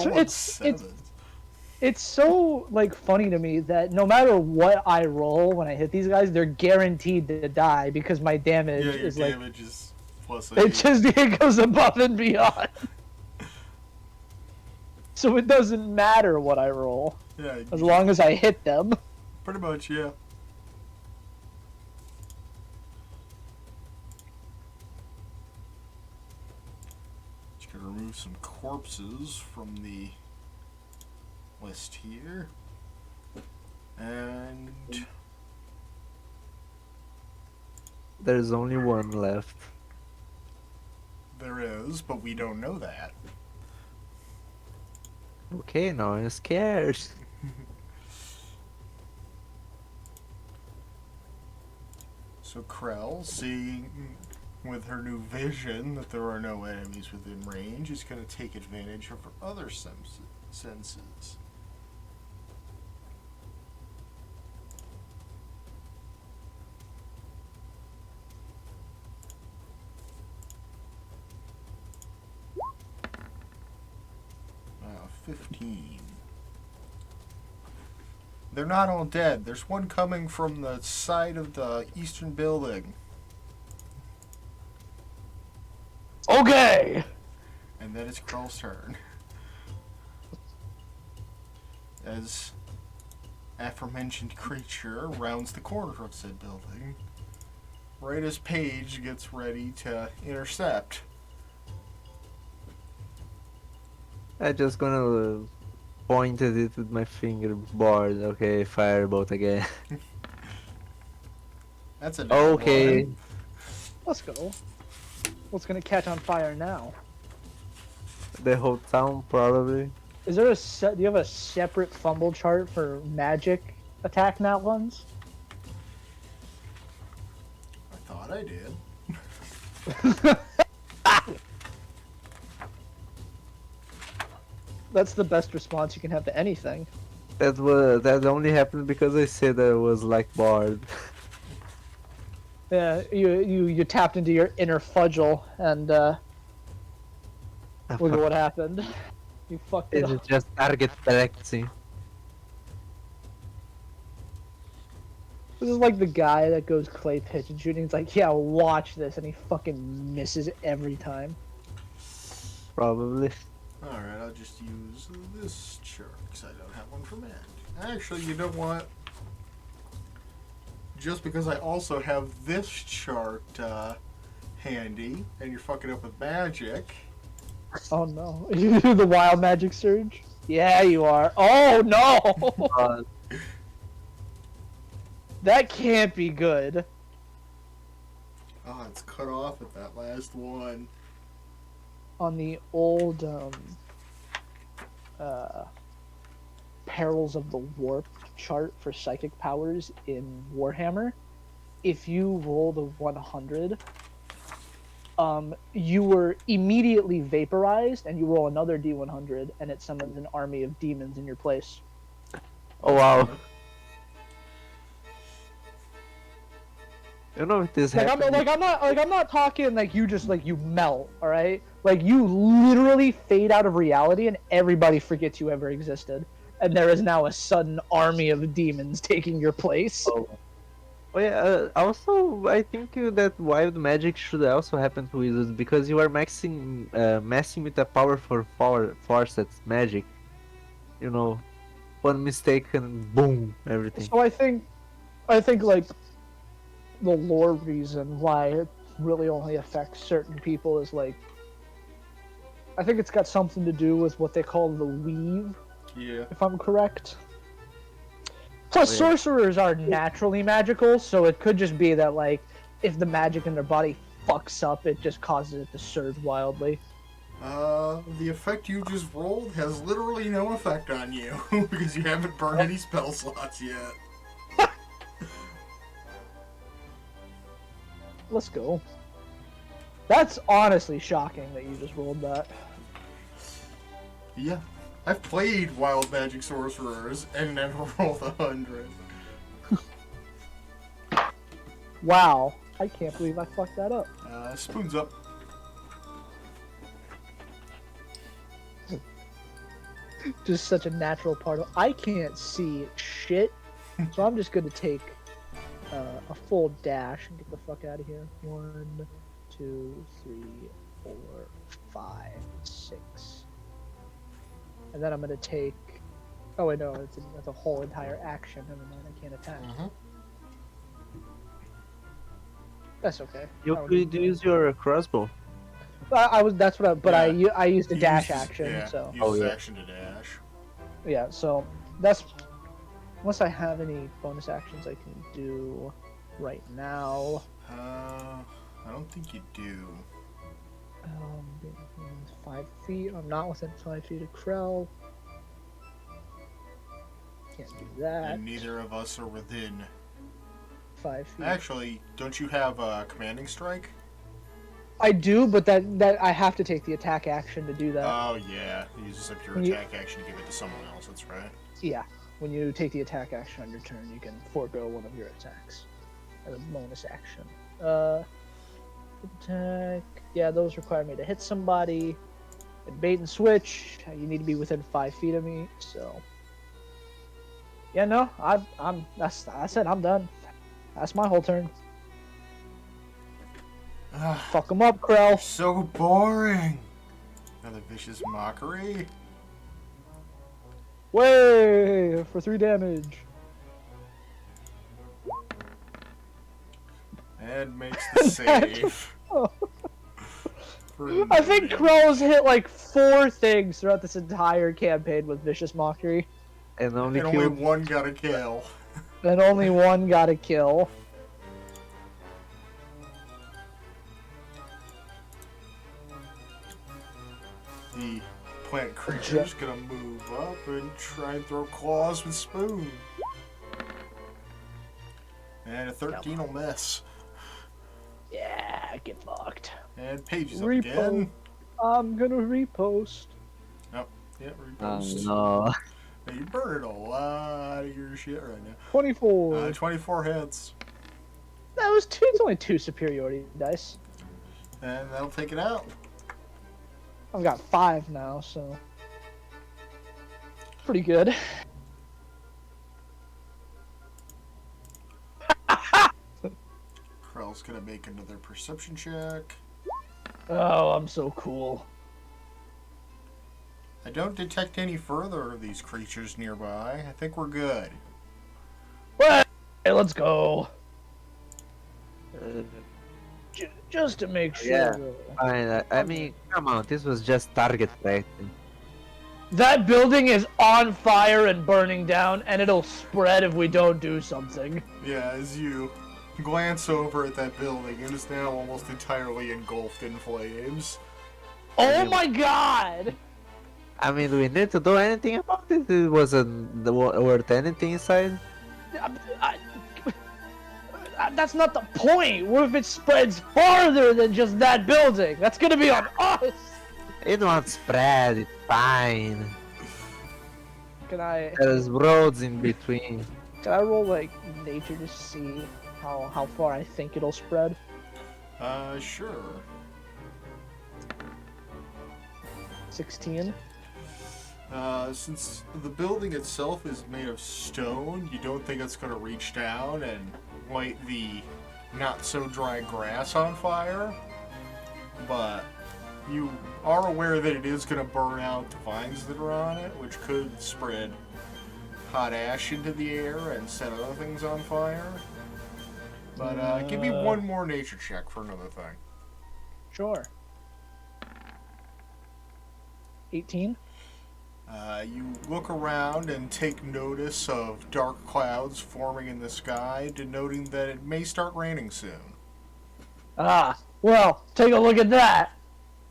roll a 7. it's so like funny to me that no matter what I roll when I hit these guys, they're guaranteed to die because my damage Yeah, your is like damage is plus 8. it goes above and beyond. So it doesn't matter what I roll Yeah, as long as I hit them. pretty much, yeah. Just gonna remove some corpses from the list here. And There's only one left. there is, but we don't know that. Okay, now I'm scared. So Krell, seeing with her new vision that there are no enemies within range, is going to take advantage of her other senses. Wow, 15. They're not all dead. There's one coming from the side of the eastern building. Okay. And then it's Krell's turn. As aforementioned creature rounds the corner of said building, right as Paige gets ready to intercept. I'm just gonna point at it with my finger board. Okay, firebolt again. That's a natural Okay. one. Let's go. What's gonna catch on fire now? The whole town probably. Is there do you have a separate fumble chart for magic attack nat ones? I thought I did. That's the best response you can have to anything. That only happened because I said I was like bored. Yeah, you tapped into your inner fudgel and look at what happened. You fucked it It's up. just target practicing. This is like the guy that goes clay pigeon shooting. It's like, yeah, watch this, and he fucking misses every time. Probably. Alright, I'll just use this chart because I don't have one for magic. Actually, you know what? Just because I also have this chart handy, and you're fucking up with magic. Oh no, you do the wild magic surge? Yeah, you are. Oh no, Uh, that can't be good. Oh, it's cut off at that last one. On the old Perils of the Warp chart for psychic powers in Warhammer, if you roll the 100, you were immediately vaporized, and you roll another D100, and it summons an army of demons in your place. oh wow. You know if this happened. I'm not talking like you just like you melt, all right? Like you literally fade out of reality, and everybody forgets you ever existed, and there is now a sudden army of demons taking your place. Oh yeah, also I think that wild magic should also happen to wizards because you are messing with a powerful force that's magic. You know, one mistake and boom, everything. So I think like the lore reason why it really only affects certain people is like, I think it's got something to do with what they call the weave, Yeah. if I'm correct. Plus, Oh, yeah. sorcerers are naturally magical, so it could just be that, like, if the magic in their body fucks up, it just causes it to surge wildly. The effect you just rolled has literally no effect on you because you haven't burned any spell slots yet. Let's go. That's honestly shocking that you just rolled that. Yeah. I've played wild magic sorcerers and never rolled 100. Wow. I can't believe I fucked that up. Spoons up. Just such a natural part of. I can't see shit, so I'm just gonna take a full dash and get the fuck out of here. 1, 2, 3, 4, 5, 6, and then I'm gonna take. Oh wait, no, that's a whole entire action. Never mind, I can't attack. That's okay. You could use your crossbow. I was. That's what. But Yeah. I used a He dash uses- action. Yeah, So uses yeah. action to dash. yeah. So that's. Unless I have any bonus actions I can do right now. I don't think you do. 5 feet. I'm not within 5 feet of Krell. Can't do that. And neither of us are within. 5 feet. Actually, don't you have a commanding strike? I do, but that I have to take the attack action to do that. Oh yeah, it uses up your When you- attack action to give it to someone else. That's right. Yeah. When you take the attack action on your turn, you can forego one of your attacks as a bonus action. Attack. Yeah, those require me to hit somebody. And bait and switch. You need to be within 5 feet of me. So. Yeah, no, I'm. That's it. I'm done. That's my whole turn. Fuck him up, Krell. So boring. Another vicious mockery. Way for 3 damage. And makes the save. Oh. For I think no Krell's hit like 4 things throughout this entire campaign with vicious mockery, And only And only killed. one got a kill. and only one got a kill. The plant creature's gonna move up and try and throw claws with Spoon. And a 13 will miss. Yeah, get fucked. And Paige is up Repo. again. I'm gonna repost. Yeah, Oh repost. no. Hey, you're burning a lot of your shit right now. 24. 24 hits. That was 2. It's only 2 superiority dice. And that'll take it out. I've got 5 now, so pretty good. Krell's gonna make another perception check. Oh, I'm so cool. I don't detect any further of these creatures nearby. I think we're good. Well, hey, let's go. Uh, Just to make sure. Yeah. Fine. I mean, come on. This was just target practice. That building is on fire and burning down, and it'll spread if we don't do something. Yeah, as you glance over at that building, it is now almost entirely engulfed in flames. Oh my god! I mean, do we need to do anything about it? It wasn't worth anything inside. That's not the point. What if it spreads farther than just that building? That's gonna be on us. It won't spread. It's fine. Can I There's roads in between. roll like nature to see how far I think it'll spread? Sure. 16. Since the building itself is made of stone, you don't think it's going to reach down and light the not-so-dry grass on fire, but you are aware that it is going to burn out the vines that are on it, which could spread hot ash into the air and set other things on fire. But give me one more nature check for another thing. Sure. 18. You look around and take notice of dark clouds forming in the sky, denoting that it may start raining soon. Ah, well, take a look at that.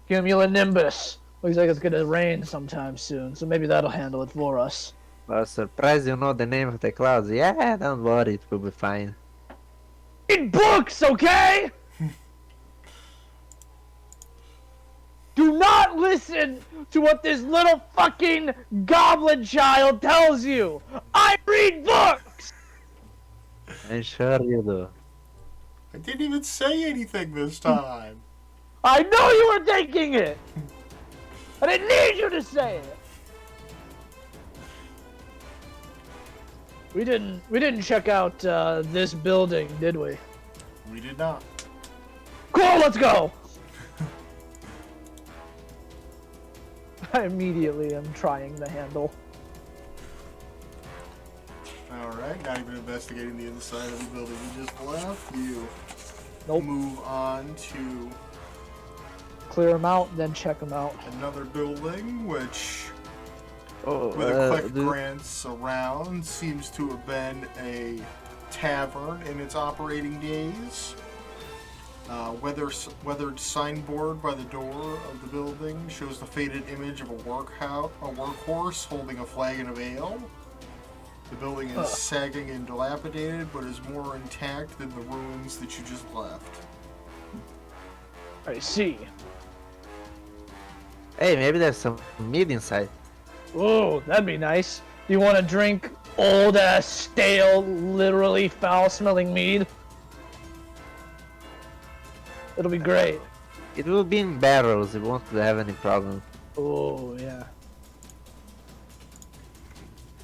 Cumulonimbus. Looks like it's gonna rain sometime soon, so maybe that'll handle it for us. Well, surprised you know the name of the clouds. Yeah, don't worry, it will be fine. Read books, okay? Do not listen to what this little fucking goblin child tells you. I read books. I'm sure you do. I didn't even say anything this time. I know you were thinking it! I didn't need you to say it! We didn't check out this building, did we? We did not. Cool, let's go! I immediately am trying the handle. Alright, not even investigating the inside of the building you just left. You Nope. move on to Clear them out, then check them out. another building, which, Oh, with a quick dude, glance around, seems to have been a tavern in its operating days. Weathered signboard by the door of the building shows the faded image of a workhorse holding a flagon of ale. The building is sagging and dilapidated, but is more intact than the ruins that you just left. I see. hey, maybe there's some meat inside. Oh, that'd be nice. You want to drink old ass, stale, literally foul-smelling mead? It'll be great. It will be in barrels. It won't have any problem. Oh yeah.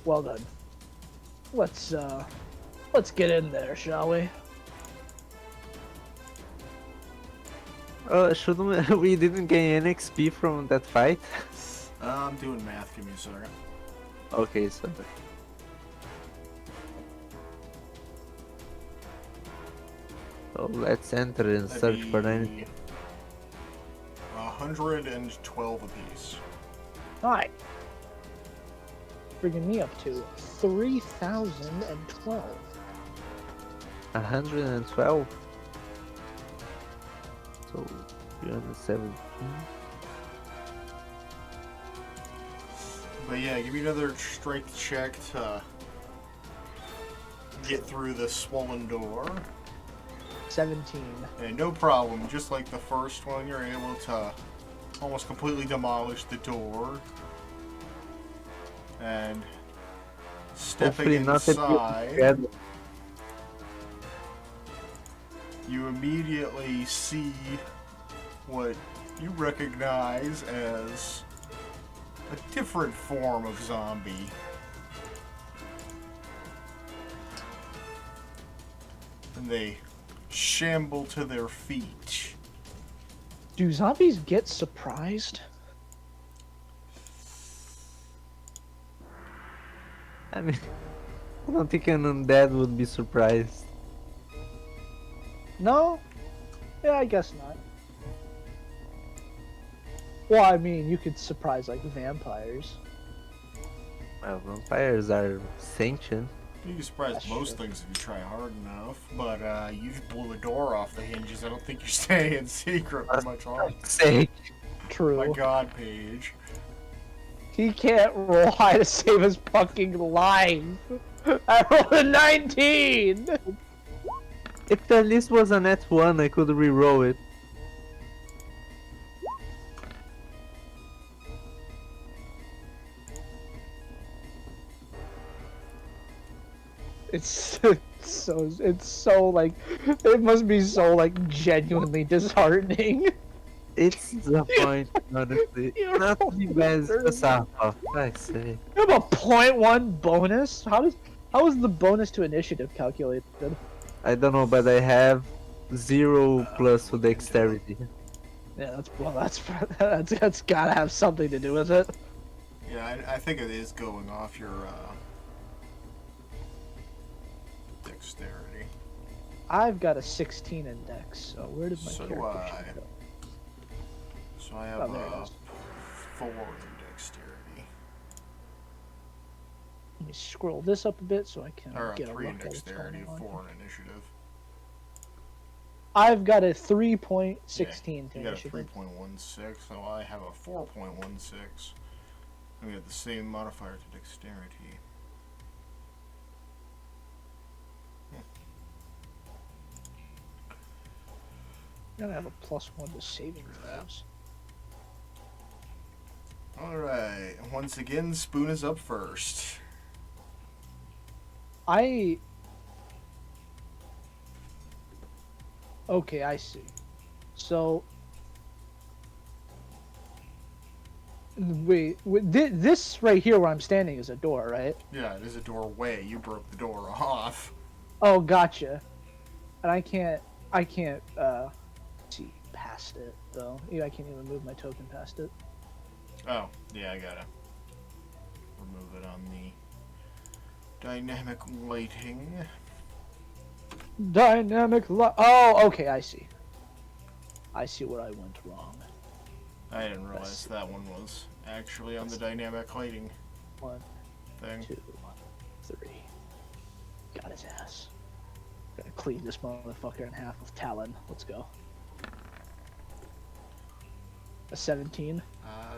Well done. Let's get in there, shall we? Shouldn't we? We didn't gain any XP from that fight. I'm doing math. Give me a second. Okay, so let's enter and That'd search for be anything. 112 apiece. Alright. Bringing me up to 3,012. 112. So 317. But yeah, give me another strength check to get through this swollen door. 17. And no problem, just like the first one, you're able to almost completely demolish the door. And stepping Hopefully not inside, together. you immediately see what you recognize as a different form of zombie. And they shamble to their feet. Do zombies get surprised? I mean, I don't think an undead would be surprised. No? Yeah, I guess not. Well, I mean, you could surprise, like, vampires. Well, vampires are sentient. You can surprise That's most true. things if you try hard enough, but you just blew the door off the hinges. I don't think you're staying in secret for much longer. Say, True. My god, Paige. He can't roll high to save his fucking life. I rolled a 19! if at least was a net 1, I could re-roll it. It's so like, it must be so like genuinely disheartening. It's the point, honestly. You're Nothing bad older. to start off. Fuck's sake. You have a 0.1 bonus? How is the bonus to initiative calculated? I don't know, but I have 0 plus to dexterity. Yeah, that's gotta have something to do with it. Yeah, I think it is going off your dexterity. I've got a 16 in dex, so where did my So do character I. sheet go? So I have Oh, there it is. 4 in dexterity. Let me scroll this up a bit so I can Or get a 3 in look at what's dexterity, going on. 4 in initiative. I've got a 3.16 to You got a initiative. 3.16, so I have a 4.16. And we have the same modifier to dexterity. Gotta have a +1 to saving throws. Alright, once again, Spoon is up first. Okay, I see. So, this right here where I'm standing is a door, right? Yeah, it is a doorway. You broke the door off. Oh, gotcha. And I can't see past it though. Yeah, I can't even move my token past it. Oh, yeah, I gotta remove it on the dynamic lighting. Dynamic light. Oh, okay, I see. I see where I went wrong. I didn't realize that one was actually on the dynamic lighting 1, thing. 2, 3. Got his ass. Gotta cleave this motherfucker in half with Talon. Let's go. A 17.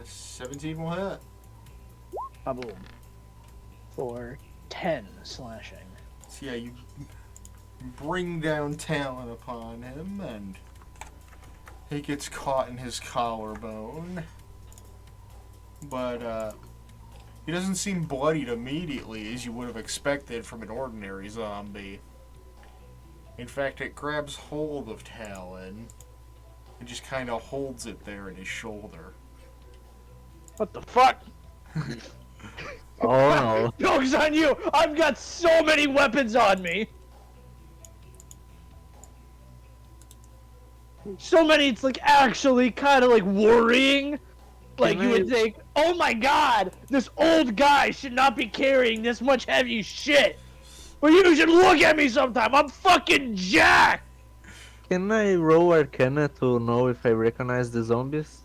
17 will hit. Boom. For 10 slashing. So yeah, you bring down Talon upon him, and he gets caught in his collarbone. But he doesn't seem bloodied immediately, as you would have expected from an ordinary zombie. In fact, it grabs hold of Talon and just kind of holds it there in his shoulder. What the fuck? Oh no. Joke's on you! I've got so many weapons on me! So many, it's like actually kind of like worrying. Like you would think, oh my god, this old guy should not be carrying this much heavy shit. But you should look at me sometime, I'm fucking jacked! Can I roll Arcana to know if I recognize the zombies?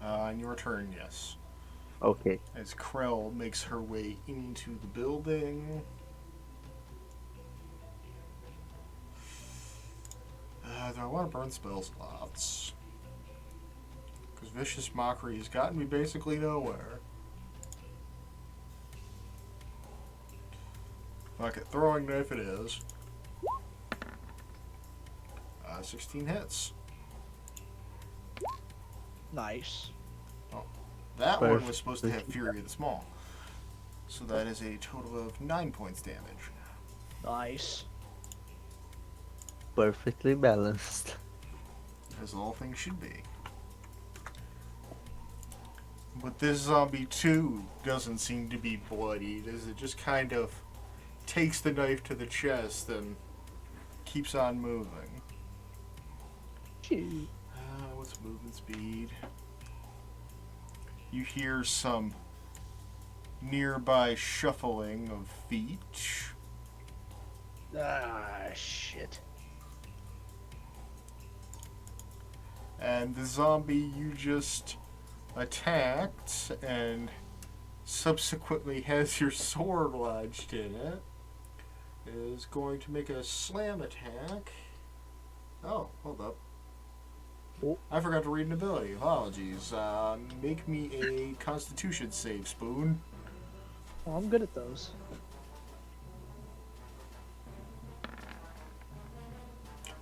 On your turn, yes. Okay. As Krell makes her way into the building. Do I want to burn spell slots? Because Vicious Mockery has gotten me basically nowhere. Fuck it, throwing knife it is. 16 hits. Nice. That one was supposed to have Fury of the Small. So that is a total of 9 points damage. Nice. Perfectly balanced. As all things should be. But this zombie too doesn't seem to be bloodied, as it just kind of takes the knife to the chest and keeps on moving. Gee. What's movement speed? You hear some nearby shuffling of feet. Ah, shit. And the zombie you just attacked and subsequently has your sword lodged in it is going to make a slam attack. Oh, hold up. Oh. I forgot to read an ability. Apologies. Make me a Constitution save, Spoon. Well, I'm good at those.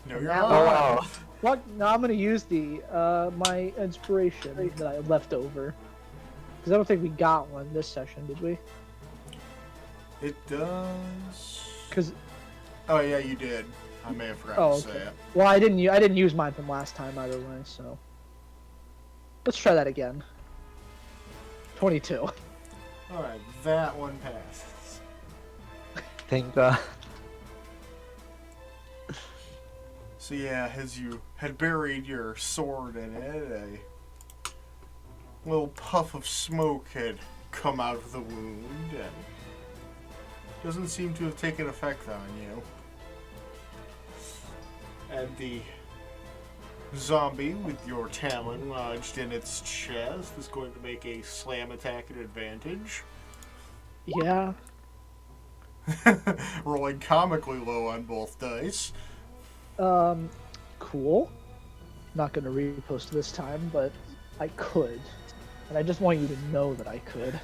No, you're Now- not. Oh wow. What? Now I'm gonna use the my inspiration that I left over. Because I don't think we got one this session, did we? It does. Because Oh yeah, you did. I may have forgotten Oh, to say okay. it. well, I didn't use mine from last time either way, so let's try that again. 22. Alright, that one passes. Thank God. So yeah, as you had buried your sword in it, a little puff of smoke had come out of the wound and doesn't seem to have taken effect on you. And the zombie with your talon lodged in its chest is going to make a slam attack at advantage. Yeah. Rolling comically low on both dice. Cool. Not gonna repost this time, but I could. And I just want you to know that I could.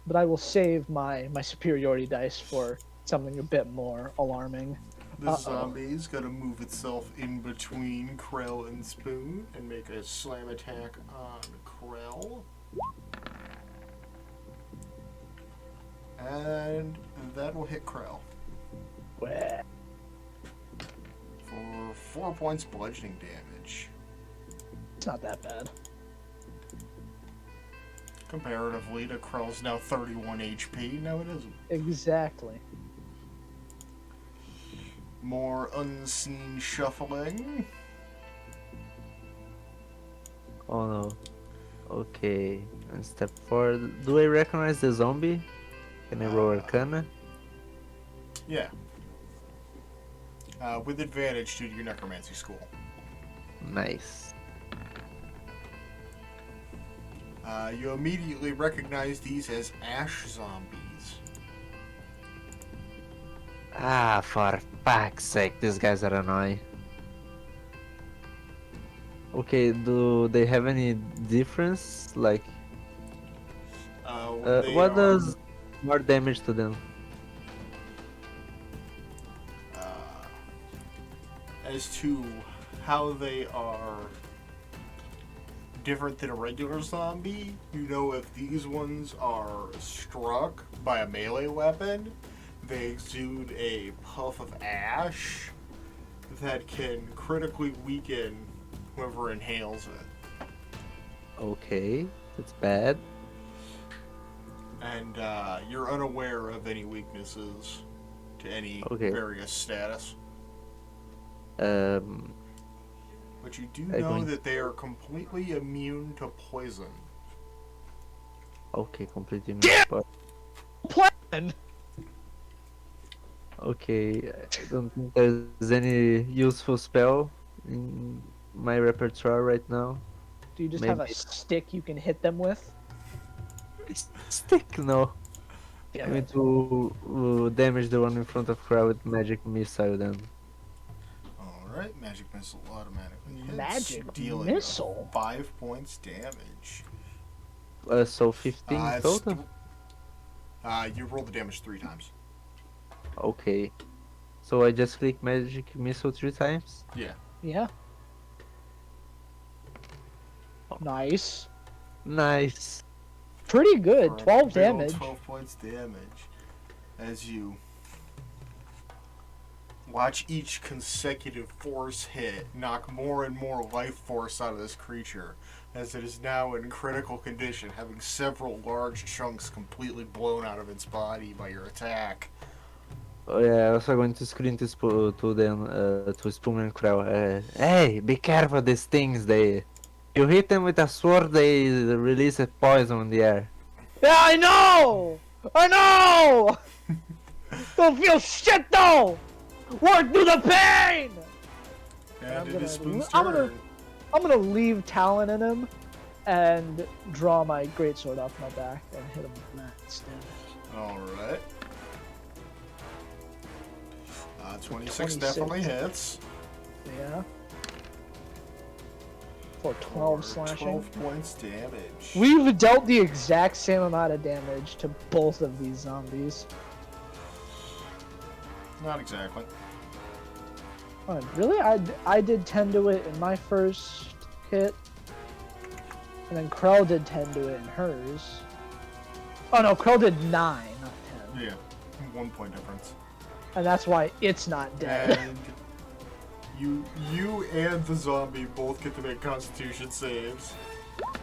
But I will save my superiority dice for something a bit more alarming. The zombie's gonna move itself in between Krell and Spoon and make a slam attack on Krell. And that will hit Krell Wah. for 4 points bludgeoning damage. It's not that bad. Comparatively to Krell's now 31 HP, no it isn't. Exactly. More unseen shuffling. Oh no. Okay. And step forward. Do I recognize the zombie? Can I roll Arcana? Yeah. With advantage due to your necromancy school. Nice. You immediately recognize these as ash zombies. Ah, for fuck's sake, these guys are annoying. Okay, do they have any difference? Like, They what are, does more damage to them? as to how they are different than a regular zombie, you know, if these ones are struck by a melee weapon, they exude a puff of ash that can critically weaken whoever inhales it. Okay, that's bad. And you're unaware of any weaknesses to any Okay. various status. But you do I know going- that they are completely immune to poison. Okay, completely Yeah! missed. Plan. Okay, I don't think there's any useful spell in my repertoire right now. Do you just have a Maybe. stick you can hit them with? Stick, no. Yeah. I'm going to damage the one in front of Crow with magic missile then. Alright, magic missile automatically hits, Magic dealing missile? 5 points damage. So 15 It's total? you roll the damage 3 times. Okay. So I just click magic missile 3 times? Yeah. Yeah. Nice. Nice. Pretty good. For a 12 big ol' damage. 12 points damage. As you watch each consecutive force hit knock more and more life force out of this creature, as it is now in critical condition, having several large chunks completely blown out of its body by your attack. Oh yeah, I was going to scream to them, to Spoon and Crow. Hey, be careful of these things, you hit them with a sword, they release a poison in the air. Yeah, I know! I know! Don't feel shit though! Work through the pain! And it gonna- is Spoon's I'm gonna- turn. I'm gonna leave Talon in him and draw my greatsword off my back and hit him with that instead. Alright. 26 26. definitely hits. Yeah. For 12 For slashing. 12 points damage. We've dealt the exact same amount of damage to both of these zombies. Not exactly. Oh, really? I did 10 to it in my first hit. And then Krell did 10 to it in hers. Oh no, Krell did 9, not 10. Yeah. 1 point difference. And that's why it's not dead. And you and the zombie both get to make Constitution saves.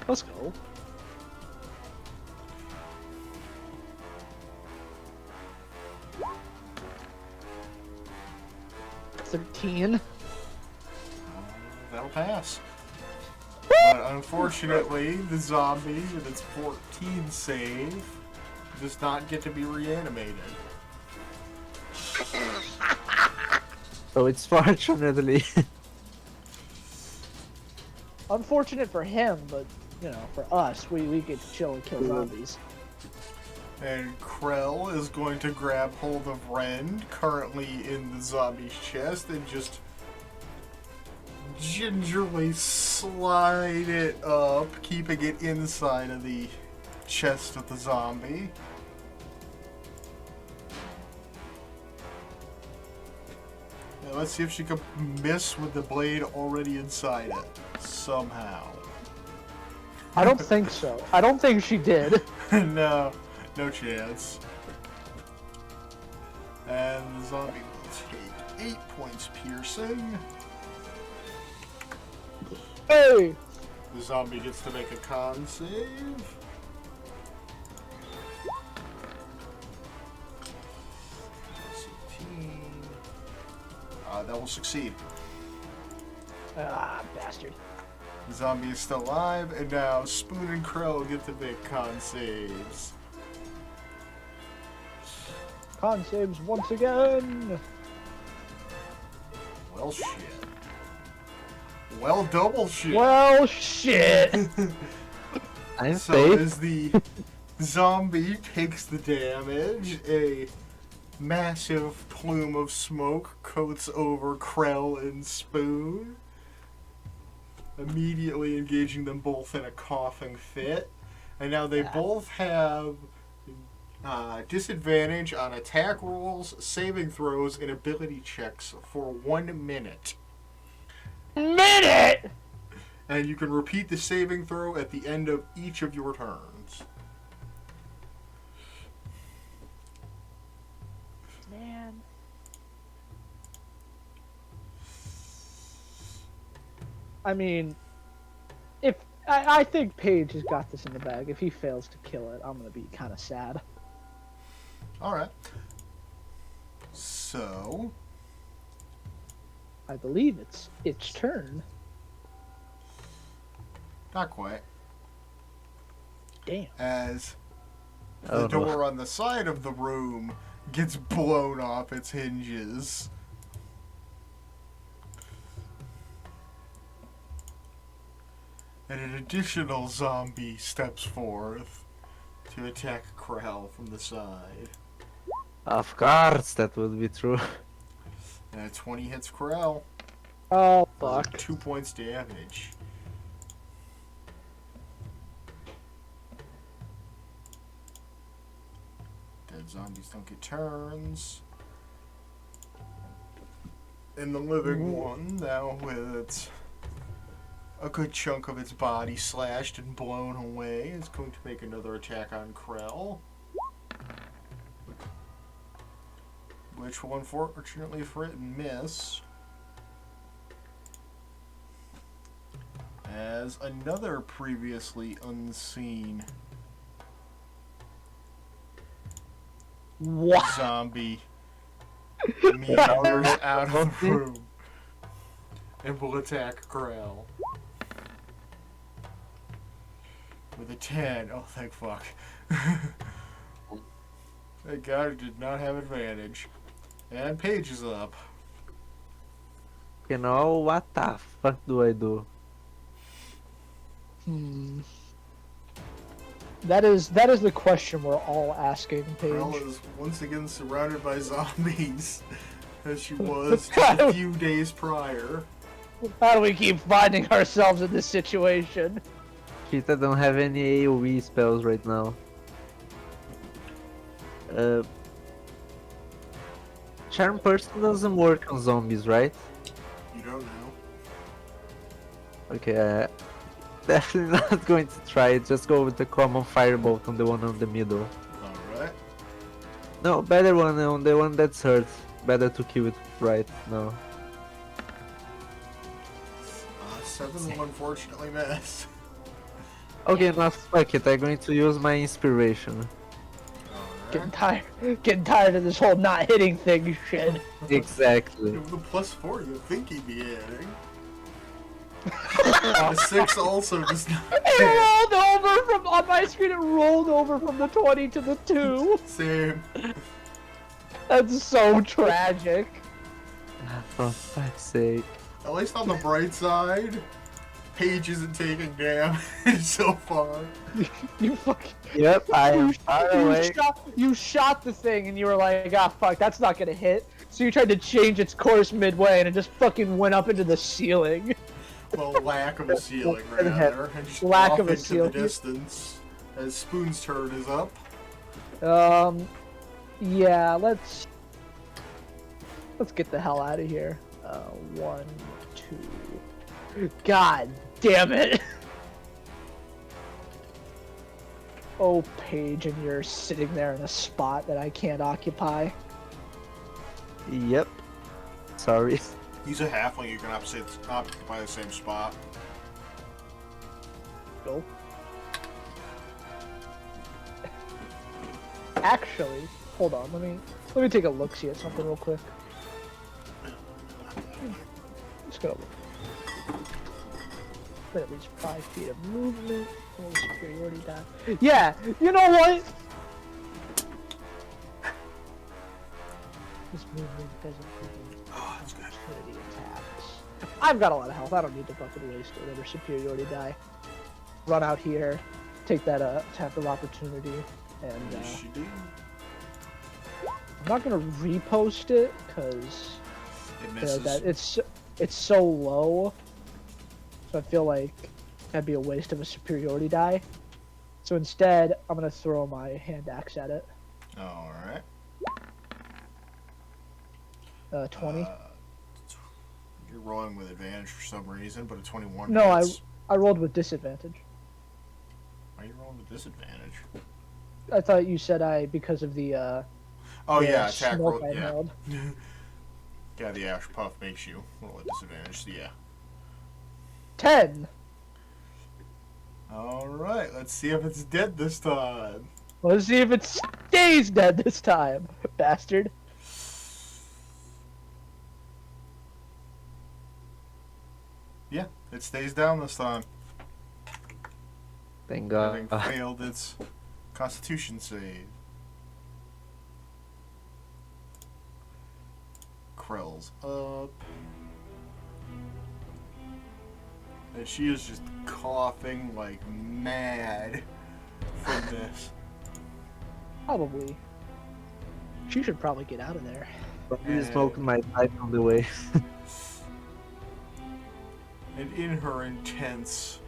Let's go. $13. That'll pass. But unfortunately, the zombie with its 14 save does not get to be reanimated. So it's fortunately. Unfortunate for him, but you know, for us, we get to chill and kill zombies. And Krell is going to grab hold of Rend, currently in the zombie's chest, and just gingerly slide it up, keeping it inside of the chest of the zombie. Now let's see if she can miss with the blade already inside it. Somehow. I don't think so. I don't think she did. No chance. And the zombie will take 8 points piercing. Hey! The zombie gets to make a con save. That will succeed. Ah, bastard. The zombie is still alive, and now Spoon and Crow get to make con saves. Con saves once again. Well, shit. Well, double shit. Well, shit. I'm So safe. as the zombie takes the damage, a massive plume of smoke coats over Krell and Spoon, immediately engaging them both in a coughing fit. And now they both have disadvantage on attack rolls, saving throws, and ability checks for 1 minute. Minute! And you can repeat the saving throw at the end of each of your turns. Man. I mean, if I think Paige has got this in the bag. If he fails to kill it, I'm gonna be kind of sad. Alright. So, I believe it's its turn. not quite. Damn. As the Oh. door on the side of the room gets blown off its hinges. And an additional zombie steps forth to attack Krell from the side. Of course, that would be true. And a 20 hits Krell Oh for fuck. 2 points damage. Dead zombies don't get turns. And the living one, now with its a good chunk of its body slashed and blown away, is going to make another attack on Krell. Which will unfortunately for it miss. As another previously unseen What? zombie meanders out of the room and will attack Krell. With a 10. Oh, thank fuck. Thank God it did not have advantage. And Paige is up. You know, what the fuck do I do? That is the question we're all asking, Krell Paige. is once again surrounded by zombies, as she was just a few days prior. How do we keep finding ourselves in this situation? Shit, I don't have any AoE spells right now. Charm Person doesn't work on zombies, right? You don't know. Okay, definitely not going to try it. Just go with the common firebolt on the one on the middle. Alright. No, better one on the one that's hurt. Better to kill it right now. 7 will unfortunately miss. Okay, now fuck it. I'm going to use my inspiration. Alright. Getting tired of this whole not hitting thing shit. Exactly. With the +4, you'd think he'd be hitting. A 6 also does not It hit. rolled over from on my screen. It rolled over from the 20 to the 2. Same. That's so tragic. For fuck's sake. At least on the bright side, Paige isn't taking damage so far. You fucking. Yep, I am far away. You shot the thing and you were like, ah, fuck, that's not gonna hit. So you tried to change its course midway and it just fucking went up into the ceiling. Well, lack of a ceiling, rather. And just Lack off of a into ceiling. the distance as Spoon's turn is up. Yeah, let's get the hell out of here. 1, 2. God damn it! Oh, Paige, and you're sitting there in a spot that I can't occupy. Yep. Sorry. He's a halfling. You can occupy the same spot. Go. Actually, hold on. Let me take a look see at something real quick. Just gonna look. At least 5 feet of movement. Oh, superiority die. Yeah, you know what? This movement doesn't give Oh, that's good. opportunity attacks. I've got a lot of health. I don't need to fucking waste whatever superiority die. Run out here, take that attack of opportunity, and Yes, you do. I'm not gonna repost it because It misses. that it's so low. So I feel like that'd be a waste of a superiority die. So instead, I'm gonna throw my hand axe at it. All right. 20. You're rolling with advantage for some reason, but a 21. No, hits. I rolled with disadvantage. Why are you rolling with disadvantage? I thought you said because of the Oh the yeah, attack smoke roll. I Yeah. held. Yeah, the ash puff makes you roll at disadvantage. So yeah. 10. All right. Let's see if it's dead this time. Let's see if it stays dead this time, bastard. Yeah, it stays down this time, Thank having God. failed its Constitution save. Krell's up. And she is just coughing like mad from this. Probably. She should probably get out of there. Probably smoking my pipe on the way. And in her intense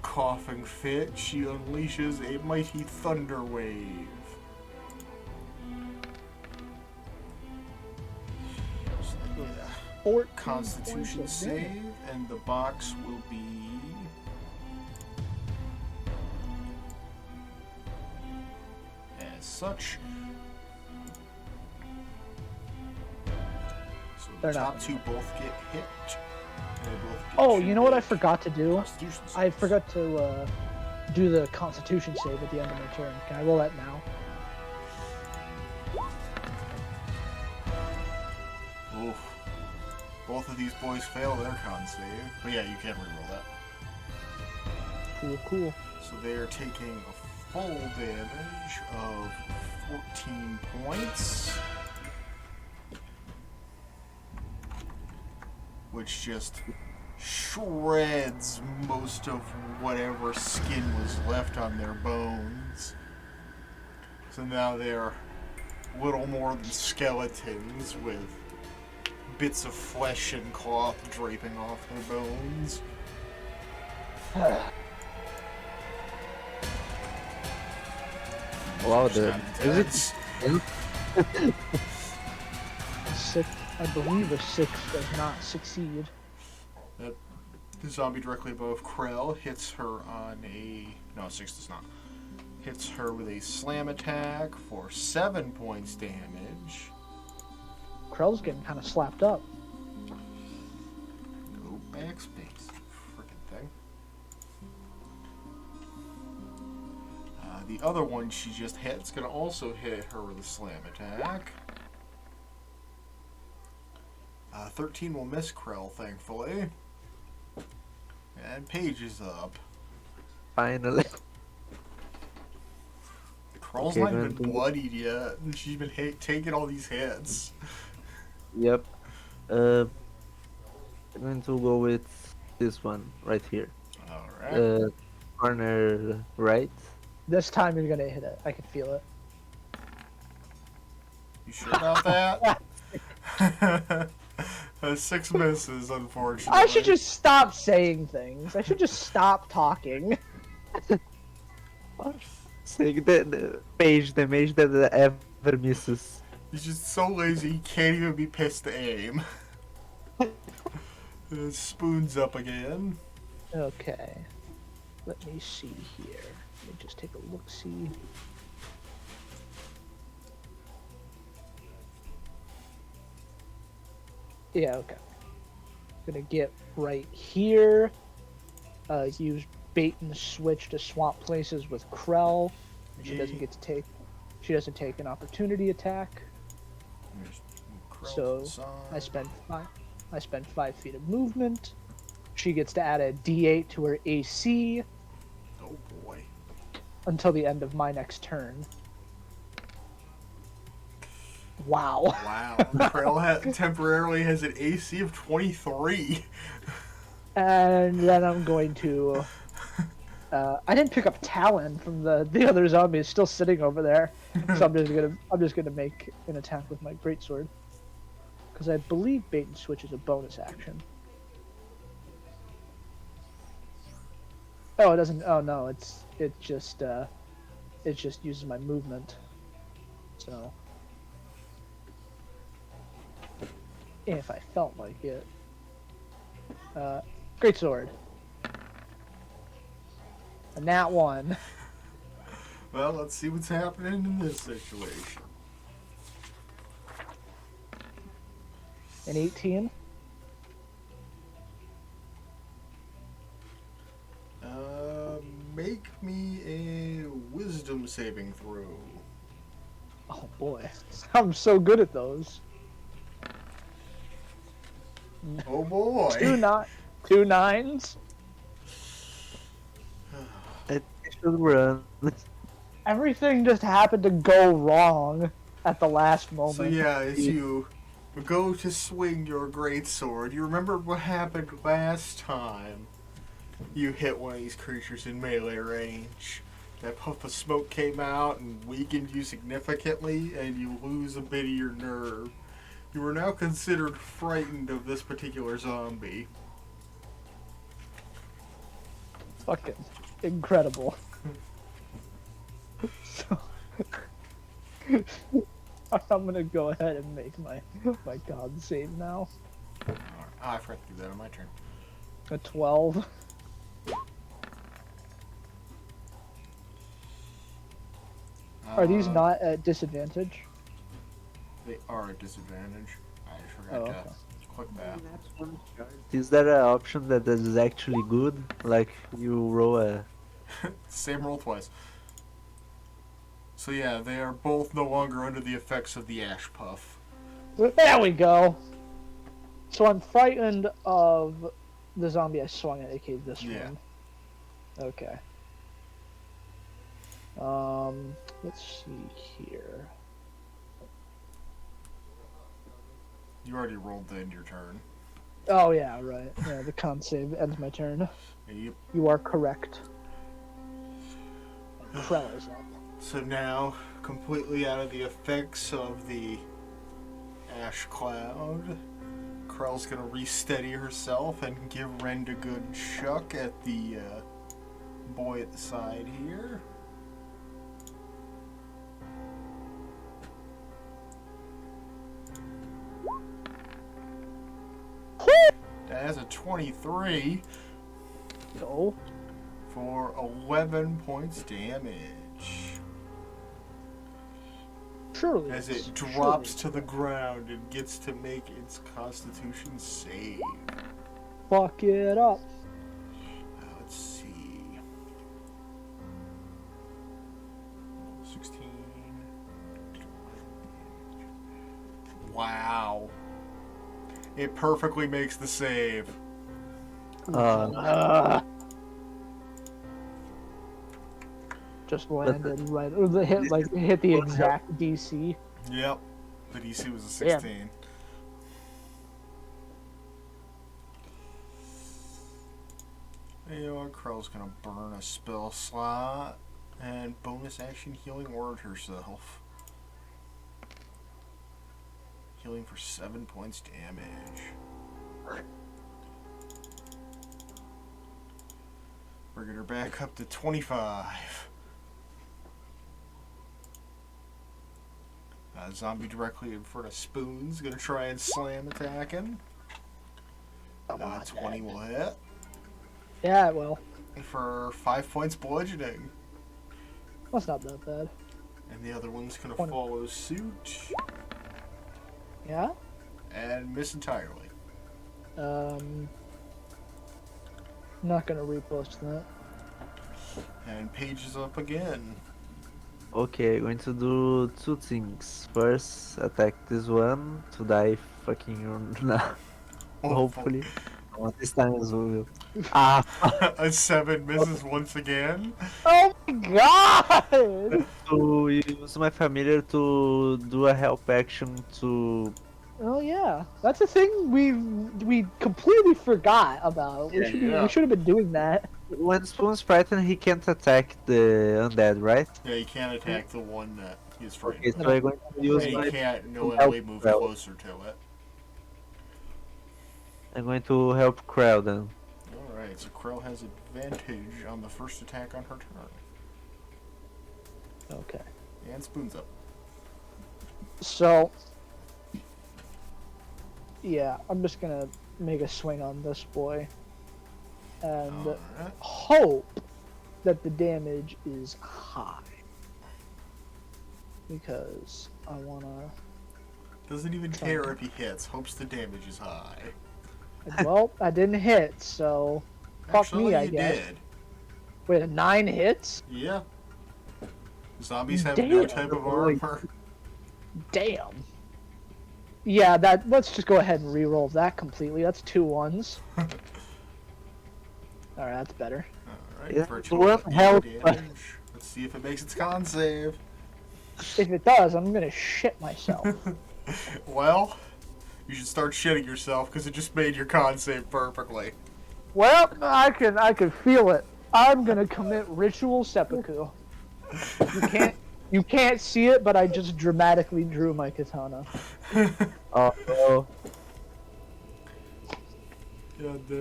coughing fit, she unleashes a mighty thunder wave. So, yeah. 14 Constitution points of damage. save, and the box will be as such. So the They're top not. two both get hit. And they both get Oh, you know what I 2d8 forgot to do? Constitution I saves. forgot to do the Constitution save at the end of my turn. Can I roll that now? Oof. Both of these boys fail their con save. But yeah, you can't reroll that. Cool, cool. So they are taking a full damage of 14 points. Which just shreds most of whatever skin was left on their bones. So now they're little more than skeletons with bits of flesh and cloth draping off their bones. Wow, Just the got music. intense. I believe a 6 does not succeed. The zombie directly above Krell hits her on a... No, 6 does not. Hits her with a slam attack for 7 points damage. Krell's getting kind of slapped up. Go backspace, frickin' thing. The other one she just hit is going to also hit her with a slam attack. 13 will miss Krell, thankfully. And Paige is up. Finally. Krell's Okay, not go even ahead. bloodied yet, and she's been taking all these hits. Yep. I'm going to go with this one right here. Alright. Corner right. This time you're gonna hit it. I can feel it. You sure about that? 6 misses, unfortunately. I should just stop saying things. I should just stop talking. Saying the mage that ever misses. He's just so lazy he can't even be pissed to aim. Spoon's up again. Okay. Let me see here. Let me just take a look see. Yeah, okay. Gonna get right here. Use bait and switch to swap places with Krell. And she doesn't Yay. get to take. She doesn't take an opportunity attack. Just move Krell to So the side. I spend 5 feet of movement. She gets to add a D8 to her AC Oh boy. until the end of my next turn. Wow. Wow. Krell temporarily has an AC of 23. And then I'm going to. I didn't pick up Talon from the other zombie. It's still sitting over there, so I'm just gonna make an attack with my greatsword, because I believe bait and switch is a bonus action. Oh, it doesn't. Oh no, it just uses my movement. So if I felt like it, greatsword. And that one. Well, let's see what's happening in this situation. An 18. Make me a wisdom saving throw. Oh boy, I'm so good at those. Oh boy. Two nines. I should run. Everything just happened to go wrong at the last moment. So yeah, as you go to swing your greatsword, you remember what happened last time you hit one of these creatures in melee range. That puff of smoke came out and weakened you significantly, and you lose a bit of your nerve. You are now considered frightened of this particular zombie. Fucking incredible. So, I'm gonna go ahead and make my god save now. I forgot to do that on my turn. A 12. Are these not at disadvantage? They are at disadvantage. I just forgot Oh, to okay. click that. Is there an option that is actually good? Like you roll a. Same roll twice. So yeah, they are both no longer under the effects of the ash puff. There we go. So I'm frightened of the zombie I swung at, aka this Yeah. one. Okay. Let's see here. You already rolled the end of your turn. Oh yeah, right. Yeah, the con save ends my turn. Yep. You are correct. And Krell is up. So now, completely out of the effects of the ash cloud, Krell's gonna re-steady herself and give Rend a good chuck at the boy at the side here. That has a 23 Go. for 11 points damage. Surely. As it's- it drops surely to the ground and gets to make its constitution save. Fuck it up. Let's see. 16. Wow. It perfectly makes the save. Just landed right. Or the hit like hit the exact DC. Yep. The DC was a Damn. 16. You know what? Krell's gonna burn a spell slot and bonus action healing word herself. Healing for 7 points damage. Bringing her back up to 25. Zombie directly in front of Spoon's gonna try and slam attacking. 20 will hit Yeah, well, for 5 points bludgeoning. that's not that bad. And the other one's gonna 20. follow suit. Yeah. and miss entirely. Not gonna repost that. And Paige is up again. Okay, going to do two things. First, attack this one to die fucking now. Hopefully. Not this time as well. Ah, A 7 misses once again. Oh my god! to use my familiar to do a help action to. Oh yeah, that's a thing we completely forgot about. We Yeah. should have been doing that. When Spoon's frightened, he can't attack the undead, right? Yeah, you can't attack the one that he's frightened. Okay, so I'm going to use And you my. can't knowingly move closer to it. I'm going to help Krell then. Alright, so Krell has advantage on the first attack on her turn. Okay. And Spoon's up. So, yeah, I'm just gonna make a swing on this boy, and Alright. hope that the damage is high, because I wanna. Doesn't even care if he hits, hopes the damage is high. Well, I didn't hit, so fuck Actually, me, I you guess. did. Wait, 9 hits? Yeah. Zombies have no Damn. type of armor. Damn. Yeah, that. Let's just go ahead and re-roll that completely. That's 2 1s. All right, that's better. Alright, Yeah, virtual one health. damage. Let's see if it makes its con save. If it does, I'm gonna shit myself. Well, you should start shitting yourself because it just made your con save perfectly. Well, I can feel it. I'm gonna commit ritual seppuku. You can't see it, but I just dramatically drew my katana. Oh no.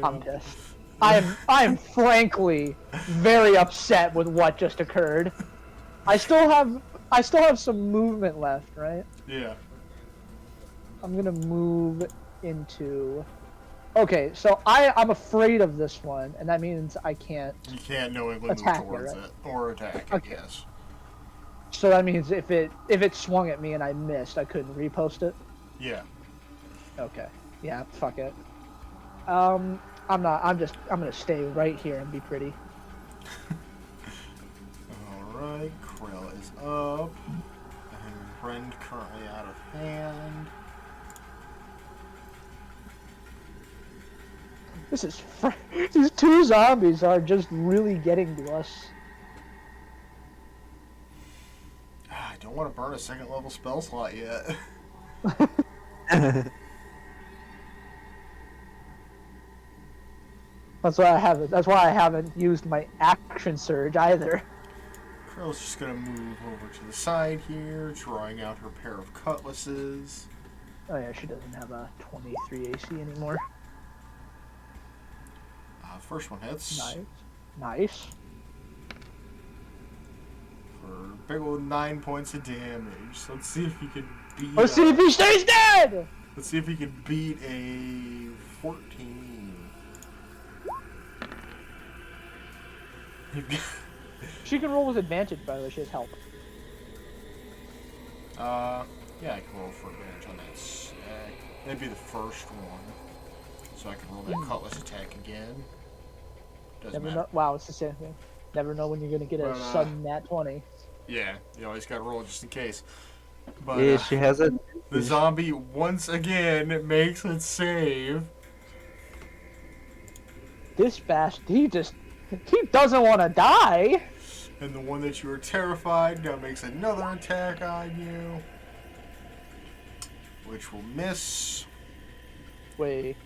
I'm pissed. I am frankly very upset with what just occurred. I still have some movement left, right? Yeah. I'm gonna move into. Okay, so I'm afraid of this one, and that means I can't. You can't knowingly Attack move it, towards right? it. Or attack it, Okay. yes. So that means if it swung at me and I missed, I couldn't repost it. Yeah. Okay. Yeah. Fuck it. I'm not. I'm gonna stay right here and be pretty. Alright, Krell is up. And Rend currently out of hand. This is these 2 zombies are just really getting to us. I don't want to burn a second level spell slot yet. That's why I haven't used my action surge either. Krell's just gonna move over to the side here, drawing out her pair of cutlasses. Oh yeah, she doesn't have a 23 AC anymore. First one hits. Nice. For a big old 9 points of damage. So let's see if he can beat. Let's see if he stays dead. Let's see if he can beat a 14. She can roll with advantage, by the way. She has help. Yeah, I can roll for advantage on that stack. That'd be the first one. So I can roll that cutlass attack again. Doesn't Never matter. know. Wow, it's the same thing. Never know when you're gonna get a But, sudden nat 20. Yeah, you always gotta roll just in case. But Yeah, she has a. the zombie once again makes it save. This bastard, he doesn't want to die. And the one that you were terrified now makes another attack on you. Which will miss. Wait.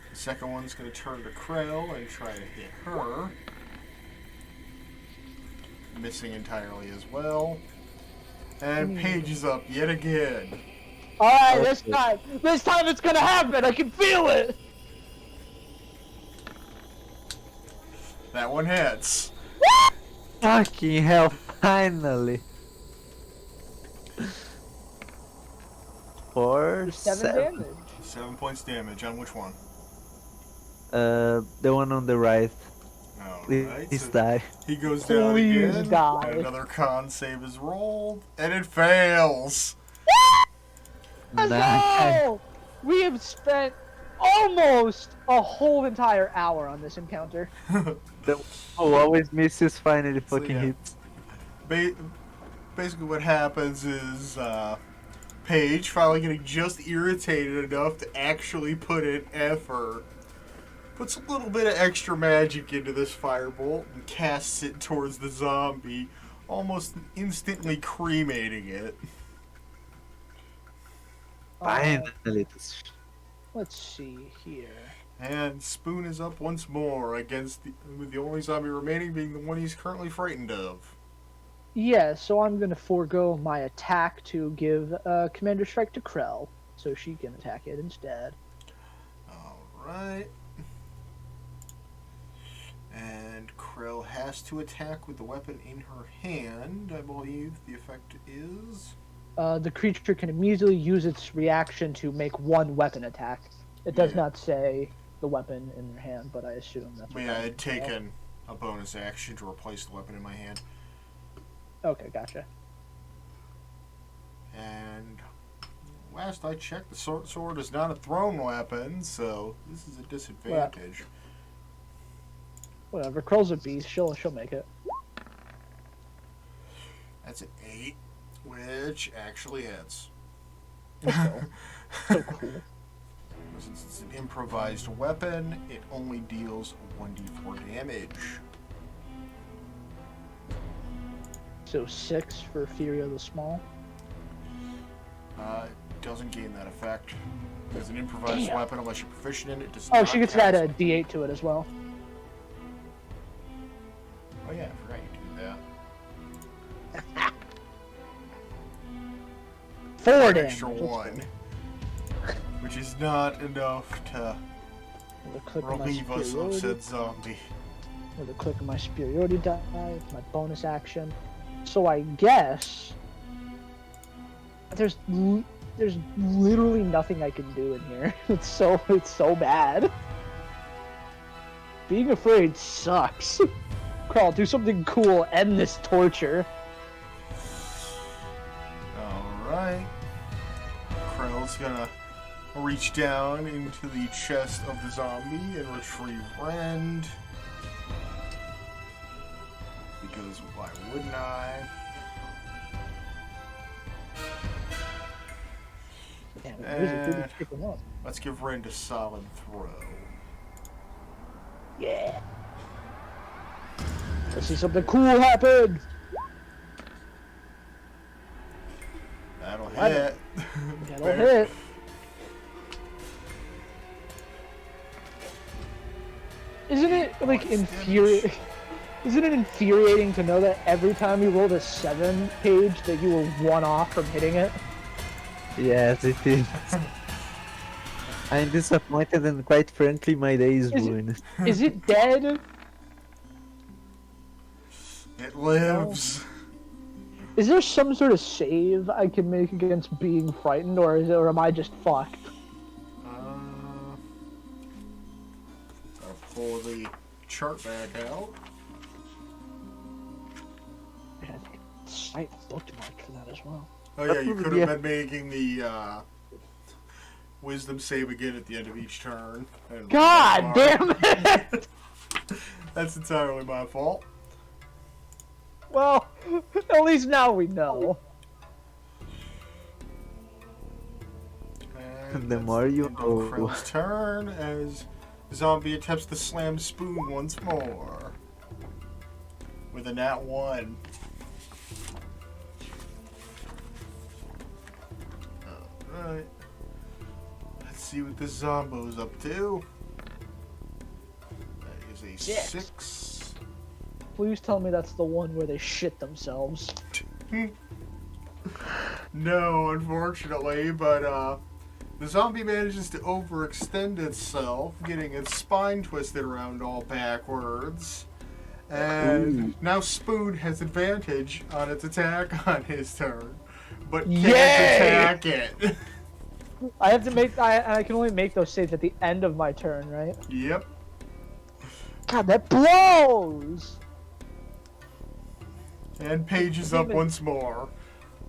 The second one's going to turn to Krell and try to hit her. Missing entirely as well. And Paige is up yet again. Alright, Okay. this time it's gonna happen. I can feel it. That one hits. Fucking hell! Finally. For 7 damage. 7 points damage on which one? The one on the right. Alright. Please So die. he goes down Please again. die. And another con save is rolled. And it fails. Let's Nah. go! We have spent almost a whole entire hour on this encounter. The who always misses finally So, fucking yeah. hits. Basically, what happens is Paige finally getting just irritated enough to actually put in effort. Puts a little bit of extra magic into this firebolt and casts it towards the zombie, almost instantly cremating it. Finally. Let's see here. And Spoon is up once more against with the only zombie remaining being the one he's currently frightened of. Yeah, so I'm gonna forego my attack to give Commander Strike to Krell, so she can attack it instead. Alright. And Krell has to attack with the weapon in her hand. I believe the effect is... The creature can immediately use its reaction to make one weapon attack. It does Yeah. not say the weapon in their hand, but I assume that's But what yeah, that I had means. taken a bonus action to replace the weapon in my hand. Okay, gotcha. And last I checked, the sword is not a thrown weapon, so this is a disadvantage. Whatever. Krell's a beast. She'll make it. That's an 8, which actually hits. So cool. Since it's an improvised weapon, it only deals 1d4 damage. So 6 for Furia the Small. Doesn't gain that effect. As an improvised Damn. weapon, unless you're proficient in it, does Oh, not she gets to count add as- a D8 to it as well. Oh yeah, I forgot you do that. 4 damage. Extra Let's 1. Which is not enough to go. With a click of my relieve us of superiority. said zombie. With a click of my superiority die, my bonus action. So I guess there's literally nothing I can do in here. It's so bad. Being afraid sucks. Crawl, do something cool. End this torture. Alright. Krell's gonna reach down into the chest of the zombie and retrieve Rend. Because why wouldn't I? Damn, it really pick him up. Let's give Rend a solid throw. Yeah. Let's see something cool happen. That'll What? hit. That'll hit. Isn't it like infuriating? Isn't it infuriating to know that every time you rolled a 7 page that you were 1 off from hitting it? Yes, it is. I'm disappointed and quite frankly my day is Is it- ruined. Is it dead? It lives. Is there some sort of save I can make against being frightened, or am I just fucked? I'll pull the chart back out. I had to cite bookmark for that as well. Oh yeah, you could have Yeah. been making the wisdom save again at the end of each turn. And God damn it! That's entirely my fault. Well, at least now we know. And The that's more you end of know. Krill's turn as Zombie attempts to slam Spoon once more. With a nat 1. Alright. Let's see what this Zombo's up to. That is a 6. Please tell me that's the one where they shit themselves. No, unfortunately, but the zombie manages to overextend itself, getting its spine twisted around all backwards. And now Spoon has advantage on its attack on his turn, but can't Yay! attack it. I have to make. I can only make those saves at the end of my turn, right? Yep. God, that blows. And Paige is up once more.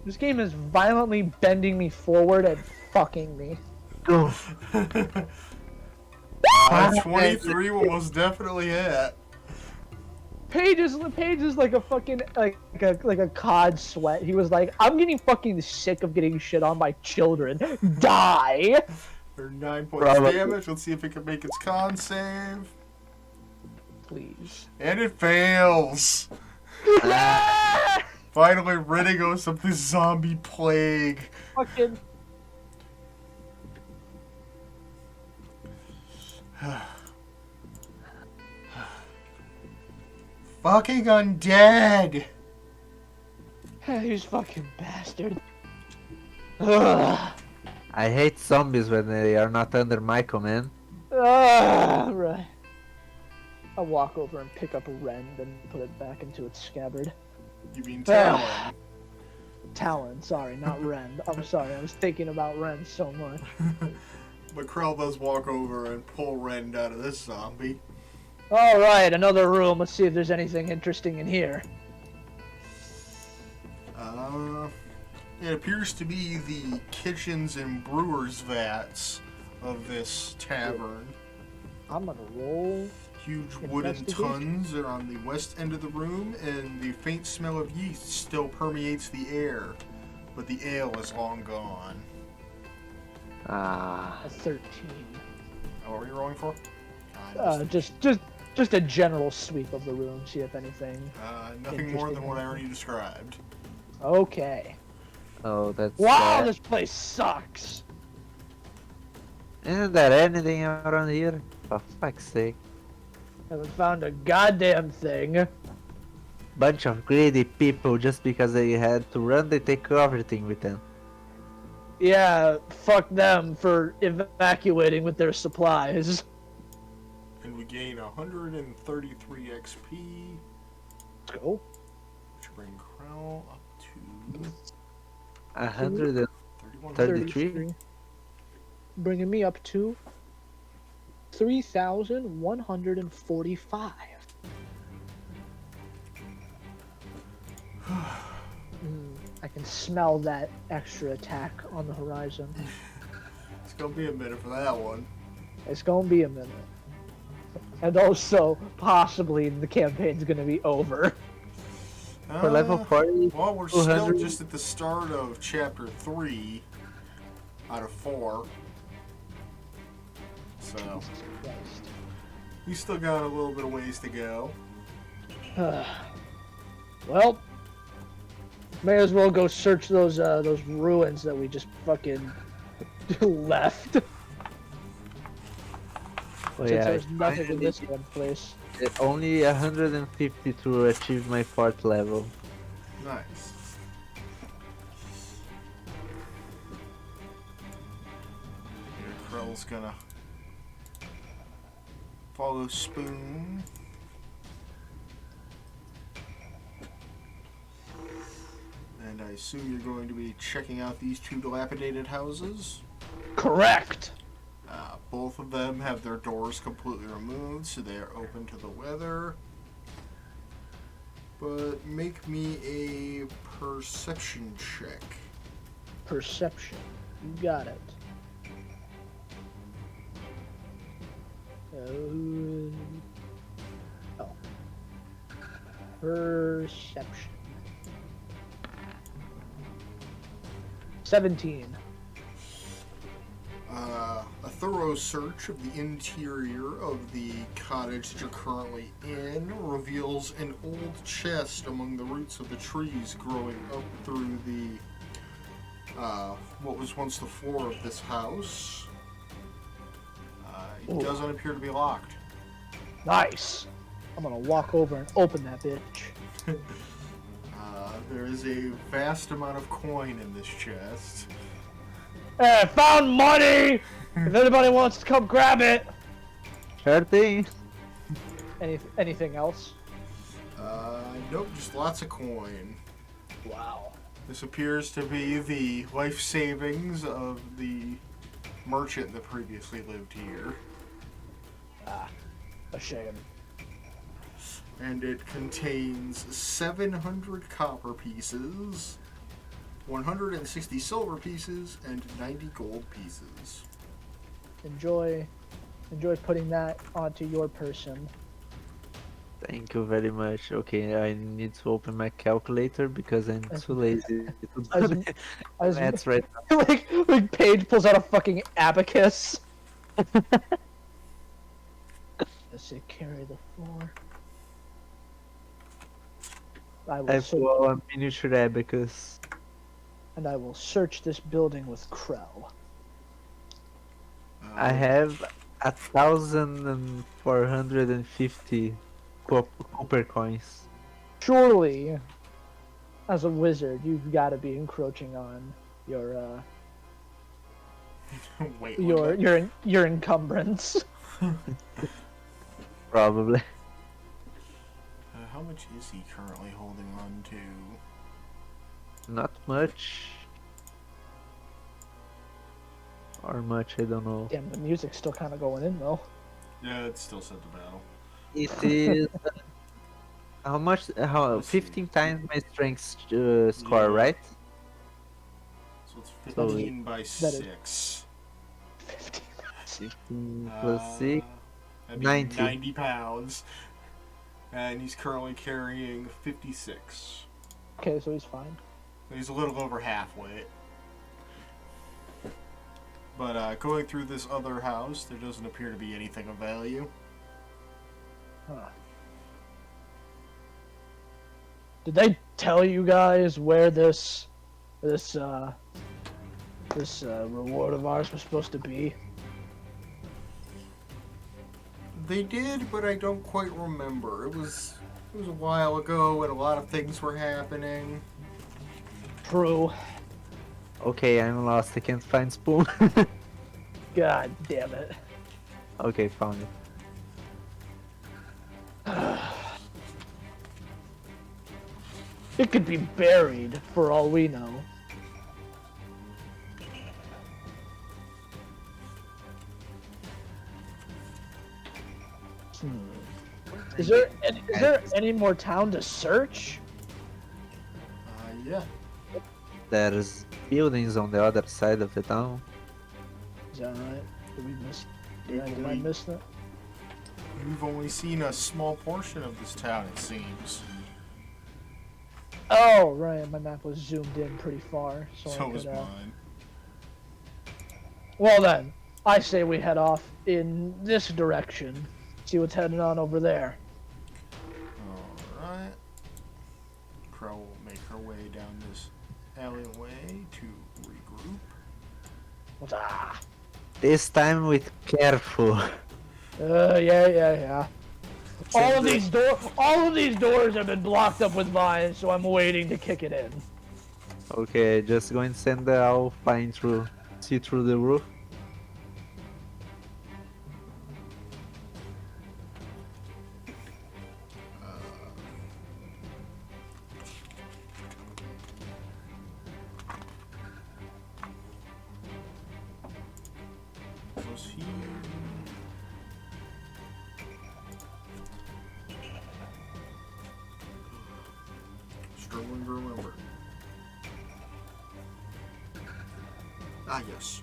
This game is violently bending me forward at fucking me. Go. 23 will most definitely hit. Paige is like a fucking like a cod sweat. He was like, I'm getting fucking sick of getting shit on by children. Die. For 9 points Probably. damage. Let's see if it can make its con save. Please. And it fails. Finally ridding us of this zombie plague. Fucking. Fucking undead. You fucking bastard. Ugh. I hate zombies when they are not under my command. Right. I walk over and pick up a rend and put it back into its scabbard. You mean Talon? Talon, sorry, not rend. I'm sorry, I was thinking about rend so much. But Krell does walk over and pull Rend out of this zombie. Alright, another room. Let's see if there's anything interesting in here. It appears to be the kitchens and brewers' vats of this tavern. I'm gonna roll. Huge wooden Investigate. tons are on the west end of the room, and the faint smell of yeast still permeates the air. But the ale is long gone. Ah. A 13. What were you rolling for? Just a general sweep of the room, see if anything. Nothing more than what I already described. Okay. Oh, that's Wow, sad. this place sucks. Isn't there anything around here? For fuck's sake. Haven't found a goddamn thing. Bunch of greedy people, just because they had to run, they take everything with them. Yeah, fuck them for evacuating with their supplies. And we gain 133 XP, Let's go. which bring Krell up to 133? 31. Bringing me up to 3,145. I can smell that extra attack on the horizon. It's gonna be a minute for that one. It's gonna be a minute. And also, possibly, the campaign's gonna be over. For level 40, Well, we're still 200. just at the start of chapter 3 out of 4. So, Jesus Christ. we still got a little bit of ways to go. Well, may as well go search those ruins that we just fucking left. Oh Since yeah, there's nothing in finally this one place. only 150 to achieve my 4th level. Nice. Here, Krell's gonna follow Spoon. And I assume you're going to be checking out these two dilapidated houses. Correct. Both of them have their doors completely removed, so they are open to the weather. But make me a perception check. Perception. You got it. Oh. Perception. 17. A thorough search of the interior of the cottage that you're currently in reveals an old chest among the roots of the trees growing up through the what was once the floor of this house. It Ooh. doesn't appear to be locked. Nice. I'm gonna walk over and open that bitch. There is a vast amount of coin in this chest. Hey, I found money! If anybody wants to come grab it. Sure thing. Anything else? Nope, just lots of coin. Wow. This appears to be the life savings of the merchant that previously lived here. A shame. And it contains 700 copper pieces, 160 silver pieces, and 90 gold pieces. Enjoy putting that onto your person. Thank you very much. Okay, I need to open my calculator because I'm As- too lazy to do as- the as- maths right now. like Paige pulls out a fucking abacus. Does it carry the 4? I will I search, pull a miniature abacus. and I will search this building with Krell. I have 1,450 copper coins. Surely, as a wizard, you've got to be encroaching on your Wait, what? your encumbrance. Probably. How much is he currently holding on to? Not much. Or much, I don't know. Damn, the music's still kind of going in though. Yeah, it's still set to battle. It is how much? How Let's see. 15 times my strength score, Yeah. right? So it's So 15 by is- 6. 15 plus 6. That'd be 90. 90 pounds. And he's currently carrying 56. Okay, so he's fine. He's a little over halfway. But going through this other house, there doesn't appear to be anything of value. Huh. Did they tell you guys where this reward of ours was supposed to be? They did, but I don't quite remember. It was a while ago, and a lot of things were happening. True. Okay, I'm lost. I can't find spoon. God damn it. Okay, found it. It could be buried for all we know. Is there any more town to search? Yeah. There's buildings on the other side of the town. Is that right? Did we miss? Am I missing it? We've only seen a small portion of this town, it seems. Oh, right. My map was zoomed in pretty far, so So I was could. mine. Well then, I say we head off in this direction. See what's heading on over there. Alright. Crow will make her way down this alleyway to regroup. What's ah? This time with careful. Yeah. All of these doors have been blocked up with vines, so I'm waiting to kick it in. Okay, just going to send the owl flying through, see through the roof. Was he? Struggling to remember. Ah, yes.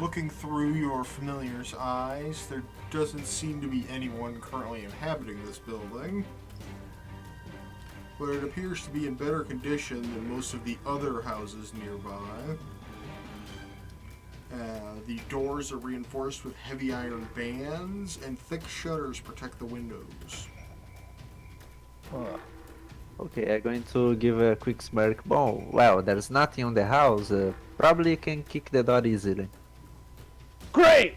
Looking through your familiar's eyes, there doesn't seem to be anyone currently inhabiting this building. But it appears to be in better condition than most of the other houses nearby. The doors are reinforced with heavy iron bands, and thick shutters protect the windows. Okay, I'm going to give a quick smirk. Oh, well, there's nothing on the house. Probably can kick the door easily. Great!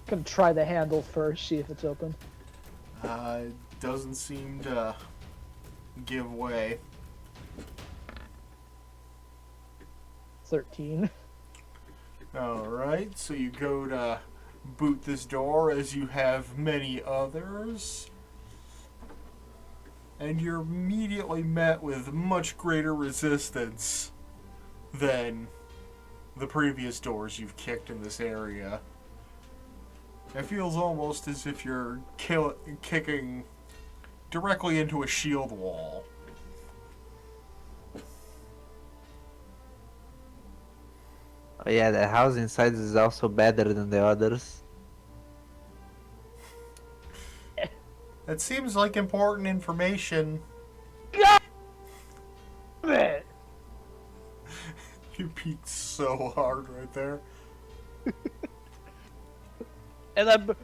Gonna try the handle first, see if it's open. Doesn't seem to give way. 13. Alright, so you go to boot this door as you have many others. And you're immediately met with much greater resistance than the previous doors you've kicked in this area. It feels almost as if you're kicking directly into a shield wall. Oh yeah, the house inside is also better than the others. That seems like important information. God damn it! You peeked so hard right there. And that,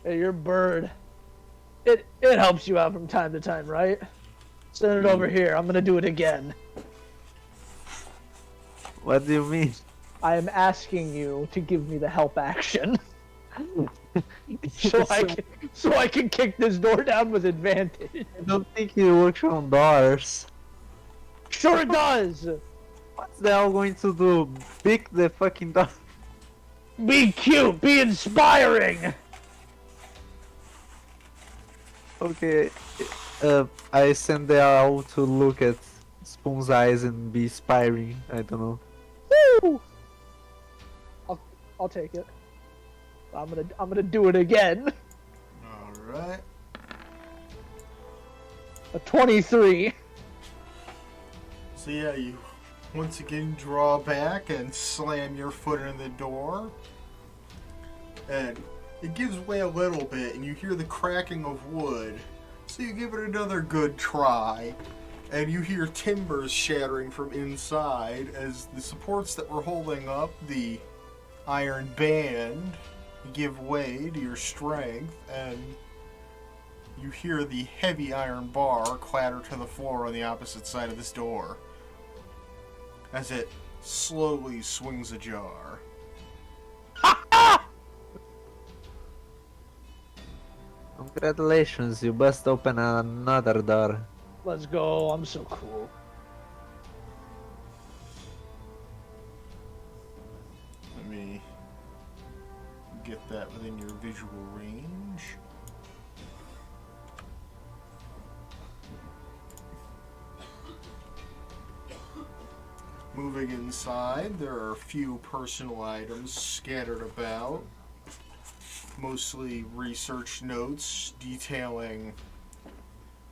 hey, your bird, it helps you out from time to time, right? Send it over here. I'm gonna do it again. What do you mean? I am asking you to give me the help action. so I can kick this door down with advantage. I don't think it works on doors. Sure it does. What's the hell going to do? Pick the fucking door. Be cute. Be inspiring. Okay, I send the owl to look at Spoon's eyes and be inspiring. I don't know. Woo! I'll take it. I'm gonna do it again. Alright. A 23. So yeah, you once again draw back and slam your foot in the door. And it gives way a little bit and you hear the cracking of wood. So you give it another good try. And you hear timbers shattering from inside as the supports that were holding up the iron band give way to your strength, and you hear the heavy iron bar clatter to the floor on the opposite side of this door as it slowly swings ajar. Congratulations, you bust open another door. Let's go. I'm so cool. Let me get that within your visual range. Moving inside, there are a few personal items scattered about. Mostly research notes detailing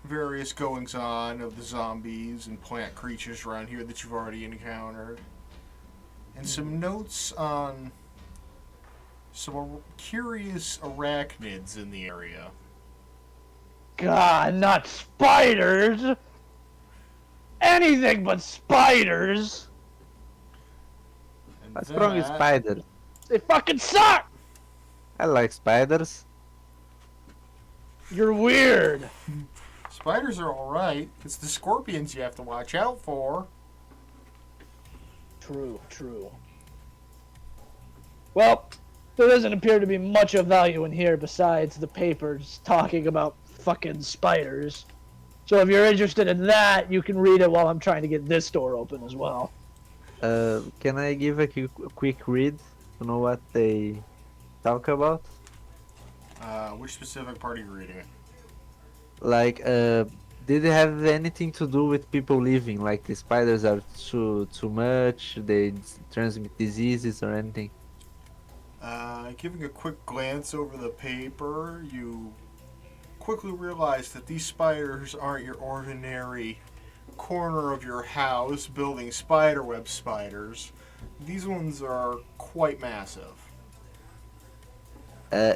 various goings-on of the zombies and plant creatures around here that you've already encountered. And some notes on some curious arachnids in the area. God, not spiders. Anything but spiders. And What's wrong with spiders? They fucking suck. I like spiders. You're weird. Spiders are alright. It's the scorpions you have to watch out for. True, true. Well, there doesn't appear to be much of value in here besides the papers talking about fucking spiders. So if you're interested in that, you can read it while I'm trying to get this door open as well. Can I give a quick read to know what they talk about? Which specific part are you reading it? Like, did it have anything to do with people living? Like the spiders are too much, they transmit diseases or anything? Giving a quick glance over the paper, you quickly realize that these spiders aren't your ordinary corner of your house building spiderweb spiders. These ones are quite massive.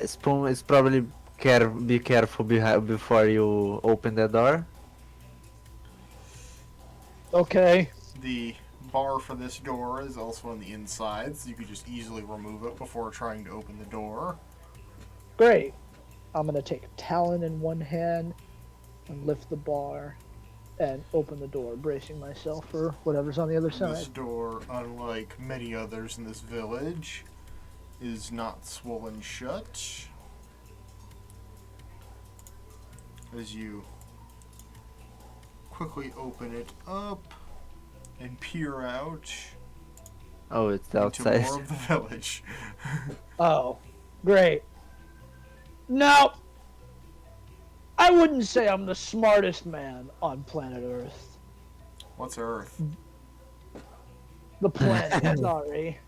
Spoon is probably be careful before you open the door. Okay. The bar for this door is also on the inside, so you could just easily remove it before trying to open the door. Great. I'm gonna take a talon in one hand and lift the bar and open the door, bracing myself for whatever's on the other side. This door, unlike many others in this village, is not swollen shut. As you quickly open it up and peer out Oh, it's into outside. more of the village. Oh, great. Now, I wouldn't say I'm the smartest man on planet Earth. What's Earth? The planet, sorry.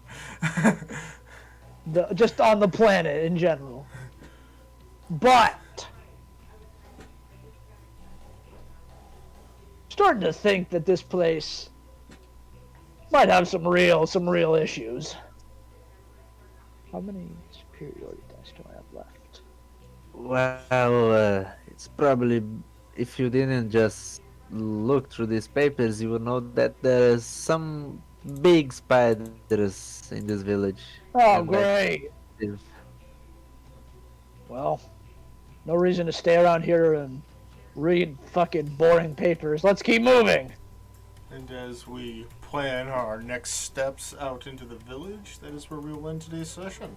Just on the planet in general. But starting to think that this place might have some real issues. How many superiority dice do I have left? Well, it's probably if you didn't just look through these papers, you will know that there's some big spiders in this village. Oh, And great. massive. Well, no reason to stay around here and read fucking boring papers. Let's keep moving. And as we plan our next steps out into the village, that is where we will end today's session.